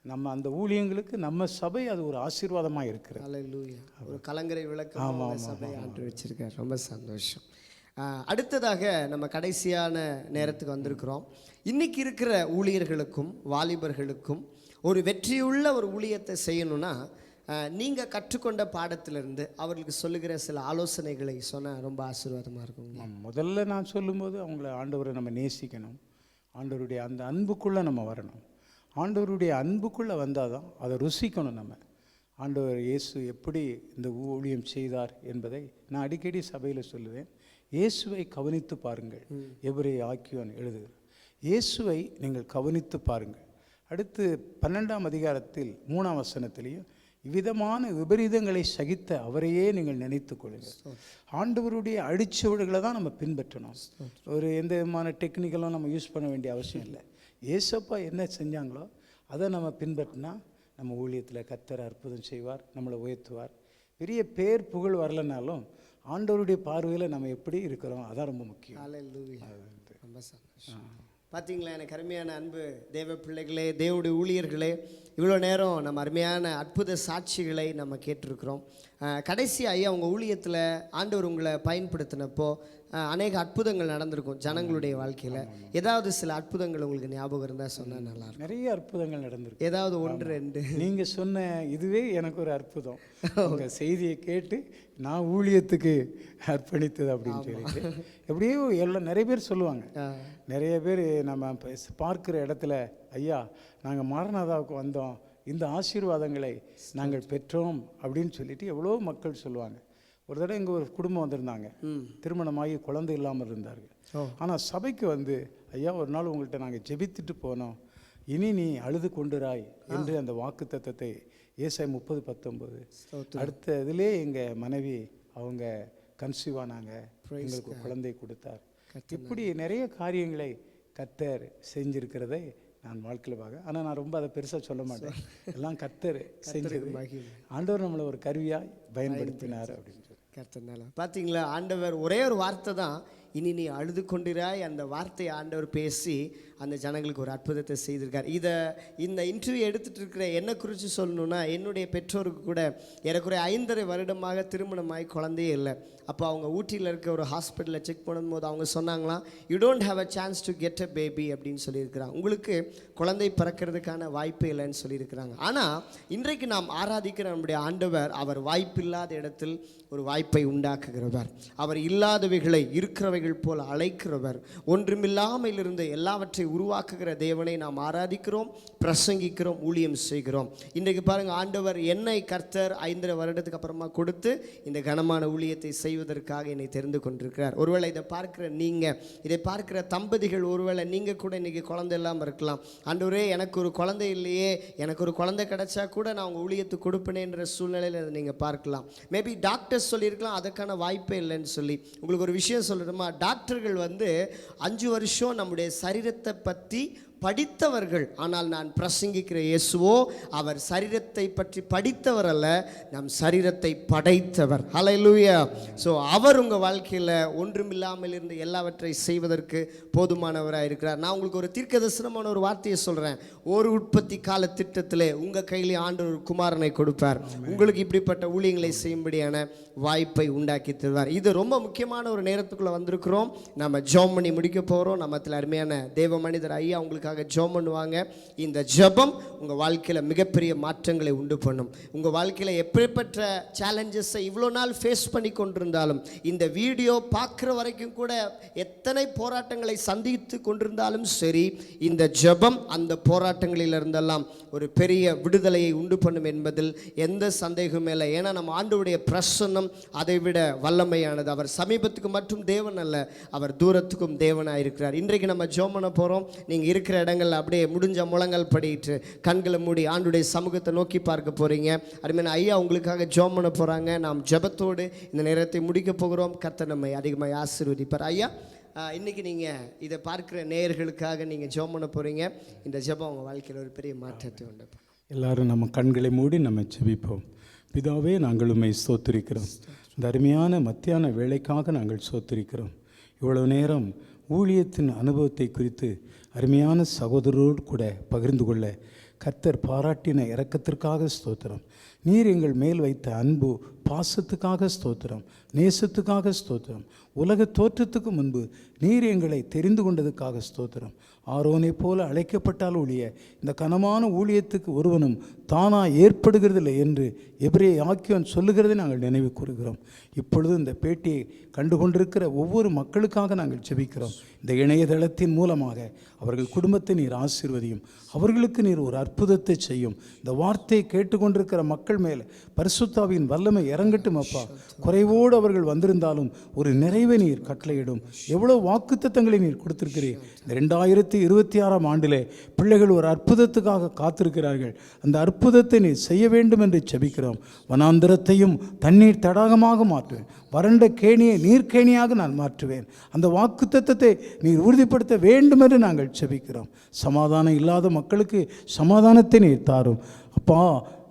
நம்ம அந்த ஊழியங்களுக்கு நம்ம சபை அது ஒரு ஆசீர்வாதமாக இருக்கிறது.
அல்லேலூயா. ஒரு கலங்கரை விளக்கம் சபை ஆண்டு வச்சிருக்கார். ரொம்ப சந்தோஷம். அடுத்ததாக நம்ம கடைசியான நேரத்துக்கு வந்திருக்கிறோம். இன்னைக்கு இருக்கிற ஊழியர்களுக்கும் வாலிபர்களுக்கும் ஒரு வெற்றியுள்ள ஒரு ஊழியத்தை செய்யணும்னா நீங்கள் கற்றுக்கொண்ட பாடத்திலிருந்து அவர்களுக்கு சொல்லுகிற சில ஆலோசனைகளை சொன்னால் ரொம்ப ஆசீர்வாதமாக இருக்கும்.
முதல்ல நான் சொல்லும்போது அவங்கள ஆண்டவரை நம்ம நேசிக்கணும். ஆண்டவருடைய அந்த அன்புக்குள்ளே நம்ம வரணும். ஆண்டவருடைய அன்புக்குள்ளே வந்தால் தான் அதை ருசிக்கணும். நம்ம ஆண்டவர் இயேசு எப்படி இந்த ஊழியம் செய்தார் என்பதை நான் அடிக்கடி சபையில் சொல்லுவேன். இயேசுவை கவனித்து பாருங்கள், எபிரேய ஆக்கியோன் எழுதுகிறார். இயேசுவை நீங்கள் கவனித்து பாருங்கள். அடுத்து 12ஆம் அதிகாரத்தில் 3ஆம் வசனத்திலையும் இவ்விதமான விபரீதங்களை சகித்த அவரையே நீங்கள் நினைத்து கொள்ளுங்கள். ஆண்டவருடைய அடிச்சுவடுகளை தான் நம்ம பின்பற்றணும். ஒரு எந்த விதமான டெக்னிக்கலும் நம்ம யூஸ் பண்ண வேண்டிய அவசியம் இல்லை. ஏசப்பா என்ன செஞ்சாங்களோ அதை நம்ம பின்பற்றினா நம்ம ஊழியத்தில் கர்த்தர் அற்புதம் செய்வார், நம்மளை உயர்த்துவார். பெரிய பேர் புகழ் வரலனாலும் ஆண்டவருடைய பார்வையில் நம்ம எப்படி இருக்கிறோம் அதான் ரொம்ப முக்கியம்.
ரொம்ப சந்தோஷம். பார்த்தீங்களா, எனக்கு அருமையான அன்பு தேவ பிள்ளைகளே, தேவனுடைய ஊழியர்களே, இவ்வளோ நேரம் நம்ம அருமையான அற்புத சாட்சிகளை நம்ம கேட்டிருக்கிறோம். கடைசி ஐயா உங்கள் ஊழியத்தில் ஆண்டவர் உங்களை பயன்படுத்தினப்போ அநேக அற்புதங்கள் நடந்திருக்கும் ஜனங்களுடைய வாழ்க்கையில். ஏதாவது சில அற்புதங்கள் உங்களுக்கு ஞாபகம் இருந்தால் சொன்னால் நல்லாயிருக்கும்.
நிறைய அற்புதங்கள் நடந்திருக்கு.
ஏதாவது 1-2
நீங்கள் சொன்ன இதுவே எனக்கு ஒரு அற்புதம். உங்கள் செய்தியை கேட்டு நான் ஊழியத்துக்கு அர்ப்பணித்தது அப்படின்னு சொல்லிட்டு எப்படியோ எல்லாம் நிறைய பேர் சொல்லுவாங்க. நிறைய பேர் நம்ம பார்க்குற இடத்துல ஐயா நாங்கள் மாரநாதாவுக்கு வந்தோம், இந்த ஆசீர்வாதங்களை நாங்கள் பெற்றோம் அப்படின்னு சொல்லிட்டு எவ்வளோ மக்கள் சொல்லுவாங்க. ஒரு தடவை இங்கே ஒரு குடும்பம் வந்திருந்தாங்க, திருமணமாகி குழந்தை இல்லாமல் இருந்தார்கள். ஆனால் சபைக்கு வந்து ஐயா ஒரு நாள் உங்கள்கிட்ட நாங்கள் ஜெபித்துட்டு போனோம், இனி நீ அழுது கொண்டுராய் என்று அந்த வாக்கு தத்தத்தை ஏசாயா 30:19 அடுத்த இதிலே எங்கள் மனைவி அவங்க கன்சீவ் ஆனாங்க, எங்களுக்கு குழந்தை கொடுத்தார். இப்படி நிறைய காரியங்களை கர்த்தர் செஞ்சிருக்கிறதை நான் வாழ்க்கையில் பார்க்க. ஆனால் நான் ரொம்ப அதை பெருசாக சொல்ல மாட்டேன். எல்லாம் கர்த்தர் செஞ்சது, ஆண்டவர் நம்மளை ஒரு கருவியாக பயன்படுத்தினார் அப்படின்னு சொல்லி.
கர்த்தர்னால பார்த்தீங்களா, ஆண்டவர் ஒரே ஒரு வார்த்தை தான், இனி நீ அழுது கொண்டிராய், அந்த வார்த்தையை ஆண்டவர் பேசி அந்த ஜனங்களுக்கு ஒரு அற்புதத்தை செய்திருக்கார். இந்த இன்டர்வியூ எடுத்துகிட்டு இருக்கிற என்னை குறித்து சொல்லணுன்னா, என்னுடைய பெற்றோருக்கு கூட ஏறக்குறைய 5.5 வருடமாக திருமணமாகி குழந்தையே இல்லை. அப்போ அவங்க ஊட்டியில் இருக்க ஒரு ஹாஸ்பிட்டலில் செக் பண்ணும்போது அவங்க சொன்னாங்களாம், you don't have a chance to get a baby அப்படின்னு சொல்லியிருக்கிறாங்க. உங்களுக்கு குழந்தை பிறக்கிறதுக்கான வாய்ப்பு இல்லைன்னு சொல்லியிருக்கிறாங்க. ஆனால் இன்றைக்கு நாம் ஆராதிக்கிற நம்முடைய ஆண்டவர், அவர் வாய்ப்பில்லாத இடத்தில் ஒரு வாய்ப்பை உண்டாக்குகிறவர், அவர் இல்லாதவைகளை இருக்கிறவைகள் போல் அழைக்கிறவர், ஒன்றுமில்லாமல் இருந்து எல்லாவற்றை உருவாக்குகிற தேவனை நாம் ஆராதிக்கிறோம், பிரசங்கிக்கிறோம், ஊழியம் செய்கிறோம். இன்றைக்கு பாருங்கள், ஆண்டவர் என்னை கர்த்தர் 5.5 வருடத்துக்கு அப்புறமா கொடுத்து இந்த கனமான ஊழியத்தை செய்வதற்காக என்னை தெரிந்து கொண்டிருக்கிறார். ஒருவேளை இதை பார்க்கிற நீங்கள், இதை பார்க்கிற தம்பதிகள், ஒருவேளை நீங்கள் கூட இன்றைக்கி குழந்தை இல்லாமல் இருக்கலாம். ஆண்டவரே எனக்கு ஒரு குழந்தை இல்லையே, எனக்கு ஒரு குழந்தை கிடைச்சா கூட நான் உங்கள் ஊழியத்துக்கு கொடுப்பேனேன்ற சூழ்நிலையில் அதை நீங்கள் பார்க்கலாம். மேபி டாக்டர்ஸ் சொல்லியிருக்கலாம் அதற்கான வாய்ப்பே இல்லைன்னு சொல்லி. உங்களுக்கு ஒரு விஷயம் சொல்லணுமா, டாக்டர்கள் 5 வருஷம் நம்முடைய சரீரத்தை பற்றி படித்தவர்கள். ஆனால் நான் பிரசங்கிக்கிற இயேசுவோ அவர் சரீரத்தை பற்றி படித்தவர் அல்ல, நம் சரீரத்தை படைத்தவர். ஹல்லேலூயா. ஸோ அவர் உங்கள் வாழ்க்கையில் ஒன்றுமில்லாமல் இருந்து எல்லாவற்றை செய்வதற்கு போதுமானவராக இருக்கிறார். நான் உங்களுக்கு ஒரு தீர்க்கதரிசனமான ஒரு வார்த்தையை சொல்கிறேன். ஒரு உற்பத்தி கால திட்டத்தில் உங்கள் கையிலே ஆண்டவர் ஒரு குமாரனை கொடுப்பார். உங்களுக்கு இப்படிப்பட்ட ஊழியங்களை செய்யும்படியான வாய்ப்பை உண்டாக்கி தருவார். இது ரொம்ப முக்கியமான ஒரு நேரத்துக்குள்ளே வந்திருக்கிறோம். நம்ம ஜெபம் பண்ணி முடிக்க போகிறோம். நம்மத்தில் அருமையான தேவ மனிதர் ஐயா உங்களுக்கு உங்களுக்காக ஜெபம் பண்ணுவாங்க. இந்த ஜெபம் உங்கள் வாழ்க்கையில் மிகப்பெரிய மாற்றங்களை உண்டு பண்ணும். உங்கள் வாழ்க்கையில் எப்படிப்பட்ட சேலஞ்சஸை இவ்வளோ நாள் ஃபேஸ் பண்ணி கொண்டிருந்தாலும், இந்த வீடியோ பார்க்குற வரைக்கும் கூட எத்தனை போராட்டங்களை சந்தித்து கொண்டிருந்தாலும் சரி, இந்த ஜெபம் அந்த போராட்டங்களிலிருந்தெல்லாம் ஒரு பெரிய விடுதலையை உண்டு பண்ணும் என்பதில் எந்த சந்தேகமும் இல்லை. ஏன்னா நம்ம ஆண்டவருடைய பிரசன்னம் அதைவிட வல்லமையானது. அவர் சமீபத்துக்கு மட்டும் தேவன் அல்ல, அவர் தூரத்துக்கும் தேவனாக இருக்கிறார். இன்றைக்கு நம்ம ஜெபம் பண்ண போகிறோம். நீங்கள் இருக்கிற இடங்கள் அப்படியே முடிஞ்ச முழங்கால் படிட்டு கண்களை மூடி ஆண்டுடைய சமூகத்தை நோக்கி பார்க்க போகிறீங்க. அருமையான ஐயா உங்களுக்காக ஜெபம் பண்ண போகிறாங்க. நாம் ஜெபத்தோடு இந்த நேரத்தை முடிக்க போகிறோம். கர்த்தர் நம்மை அதிகமாக ஆசீர்வதிப்பார். ஐயா, இன்றைக்கி நீங்கள் இதை பார்க்குற நேயர்களுக்காக நீங்கள் ஜெபம் பண்ண போகிறீங்க. இந்த ஜெபம் உங்கள் வாழ்க்கையில் ஒரு பெரிய மாற்றத்தை உண்டு.
எல்லாரும் நம்ம கண்களை மூடி நம்ம ஜெபிப்போம். பிதாவே, நாங்கள் உம்மை ஸ்தோத்திரிக்கிறோம். இந்த அருமையான மத்தியான வேளைக்காக நாங்கள் ஸ்தோத்திரிக்கிறோம். இவ்வளவு நேரம் ஊழியத்தின் அனுபவத்தை குறித்து அருமையான சகோதரரோடு கூட பகிர்ந்து கொள்ள கர்த்தர் பாராட்டின இரக்கத்திற்காக ஸ்தோத்திரம். நீர் எங்கள் மேல் வைத்த அன்பு பாசத்துக்காக ஸ்தோத்திரம், நேசத்துக்காக ஸ்தோத்திரம். உலக தோற்றத்துக்கு முன்பு நீர் எங்களை தெரிந்து கொண்டதுக்காக ஸ்தோத்திரம். ஆரோனை போல அழைக்கப்பட்டால் ஒழிய இந்த கனமான ஊழியத்துக்கு ஒருவனும் தானா ஏற்படுகிறதில்லை என்று எபிரேய ஆக்கியோன் சொல்லுகிறதை நாங்கள் நினைவு கூறுகிறோம். இப்பொழுது இந்த பேட்டியை கண்டுகொண்டிருக்கிற ஒவ்வொரு மக்களுக்காக நாங்கள் ஜெபிக்கிறோம். இந்த இணையதளத்தின் மூலமாக அவர்கள் குடும்பத்தை நீர் ஆசீர்வதியும், அவர்களுக்கு நீர் ஒரு அற்புதத்தை செய்யும். இந்த வார்த்தையை கேட்டுக்கொண்டிருக்கிற மக்கள் மேலே பரிசுத்தாவின் வல்லமை இறங்கட்டும் அப்பா. குறைவோடு அவர்கள் வந்திருந்தாலும் ஒரு நிறைவை நீர் கட்டளையிடும். எவ்வளோ வாக்குத்தத்தங்களை நீர் கொடுத்திருக்கிறீர். இந்த 2026ஆம் ஆண்டிலே பிள்ளைகள் ஒரு அற்புதத்துக்காக காத்திருக்கிறார்கள். அந்த அற்புதத்தை நீர் செய்ய வேண்டும் என்று ஜெபிக்கிறோம். வனாந்திரத்தையும் தண்ணீர் தடாகமாக மாற்றுவேன், வறண்ட கேணியை நீர்க்கேணியாக நான் மாற்றுவேன். அந்த வாக்குத்தத்தத்தை நீர் உறுதிப்படுத்த வேண்டும் என்று நாங்கள் ஜெபிக்கிறோம். சமாதானம் இல்லாத மக்களுக்கு சமாதானத்தை நீர் தாரும் அப்பா.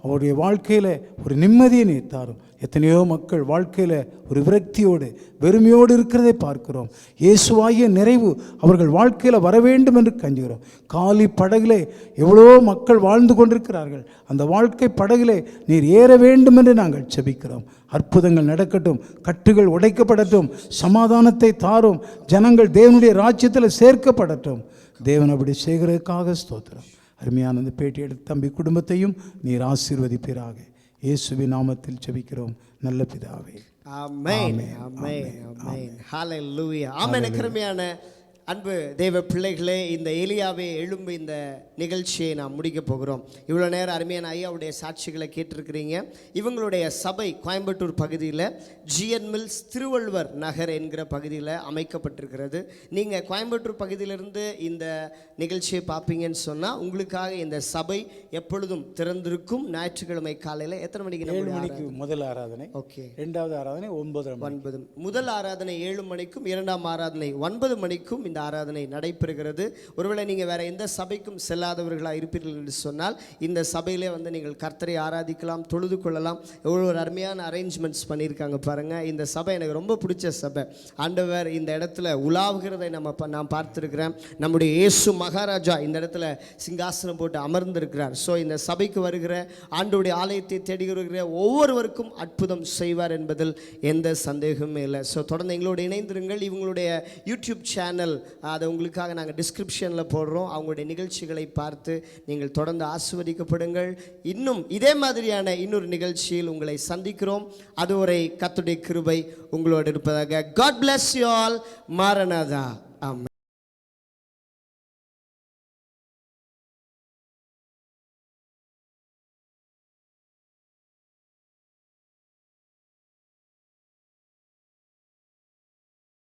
அவருடைய வாழ்க்கையில் ஒரு நிம்மதியை நீர் தாரும். எத்தனையோ மக்கள் வாழ்க்கையில் ஒரு விரக்தியோடு வெறுமையோடு இருக்கிறதை பார்க்கிறோம். இயேசுவாகிய நிறைவு அவர்கள் வாழ்க்கையில் வர வேண்டும் என்று கஞ்சுகிறோம். காலி படகிலே எவ்வளோ மக்கள் வாழ்ந்து கொண்டிருக்கிறார்கள். அந்த வாழ்க்கை படகிலே நீர் ஏற வேண்டும் என்று நாங்கள் ஜெபிக்கிறோம். அற்புதங்கள் நடக்கட்டும், கட்டுகள் உடைக்கப்படட்டும், சமாதானத்தை தாரும், ஜனங்கள் தேவனுடைய ராஜ்யத்தில் சேர்க்கப்படட்டும். தேவன் அப்படி செய்கிறதுக்காக ஸ்தோத்திரம். அருமையான இந்த பேட்டி எடுத்த தம்பி குடும்பத்தையும் நீர் ஆசீர்வதிப்பீராக. இயேசுவின் நாமத்தில் ஜெபிக்கிறோம் நல்ல பிதாவே.
ஆமென், ஆமென், ஆமென். ஹல்லேலூயா. ஆமென். அருமையான அன்பு தேவ பிள்ளைகளே, இந்த எலியாவே எழும்பு இந்த நிகழ்ச்சியை நாம் முடிக்க போகிறோம். இவ்வளோ நேரம் அருமையான ஐயாவுடைய சாட்சிகளை கேட்டிருக்கிறீங்க. இவங்களுடைய சபை கோயம்புத்தூர் பகுதியில் ஜிஎன் மில்ஸ் திருவள்ளுவர் நகர் என்கிற பகுதியில் அமைக்கப்பட்டிருக்கிறது. நீங்கள் கோயம்புத்தூர் பகுதியிலிருந்து இந்த நிகழ்ச்சியை பார்ப்பீங்கன்னு சொன்னால் உங்களுக்காக இந்த சபை எப்பொழுதும் திறந்திருக்கும். ஞாயிற்றுக்கிழமை காலையில் எத்தனை மணிக்கு?
7 மணிக்கு முதல் ஆராதனை.
ஓகே.
இரண்டாவது ஆராதனை 9.
முதல் ஆராதனை 7 மணிக்கும், இரண்டாம் ஆராதனை 9 மணிக்கும் இந்த ஆராதனை நடைபெறுகிறது. ஒருவேளை நீங்கள் வேறு எந்த சபைக்கும் செல்லாதவர்களாக இருப்பீர்கள் என்று சொன்னால் இந்த சபையிலே வந்து நீங்கள் கர்த்தரை ஆராதிக்கலாம், தொழுது கொள்ளலாம். எவ்வளோ ஒரு அருமையான அரேஞ்ச்மெண்ட்ஸ் பண்ணியிருக்காங்க பாருங்கள். இந்த சபை எனக்கு ரொம்ப பிடிச்ச சபை. ஆண்டவர் இந்த இடத்துல உலாவுகிறதை நான் பார்த்துருக்கிறேன். நம்முடைய இயேசு மகாராஜா இந்த இடத்துல சிங்காசனம் போட்டு அமர்ந்திருக்கிறார். ஸோ இந்த சபைக்கு வருகிற ஆண்டவருடைய ஆலயத்தை தேடி வருகிற ஒவ்வொருவருக்கும் அற்புதம் செய்வார் என்பதில் எந்த சந்தேகமே இல்லை. ஸோ தொடர்ந்து எங்களோடு இணைந்திருங்கள். இவங்களுடைய யூடியூப் சேனல் அதை உங்களுக்காக நாங்கள் டிஸ்கிரிப்ஷனில் போடுறோம். அவங்களுடைய நிகழ்ச்சிகளை பார்த்து நீங்கள் தொடர்ந்து ஆசீர்வதிக்கப்படுங்கள். இன்னும் இதே மாதிரியான இன்னொரு நிகழ்ச்சியில் உங்களை சந்திக்கிறோம். அதுவரை கர்த்தருடைய கிருபை உங்களோடு இருப்பதாக. God bless you all. Maranatha. Amen.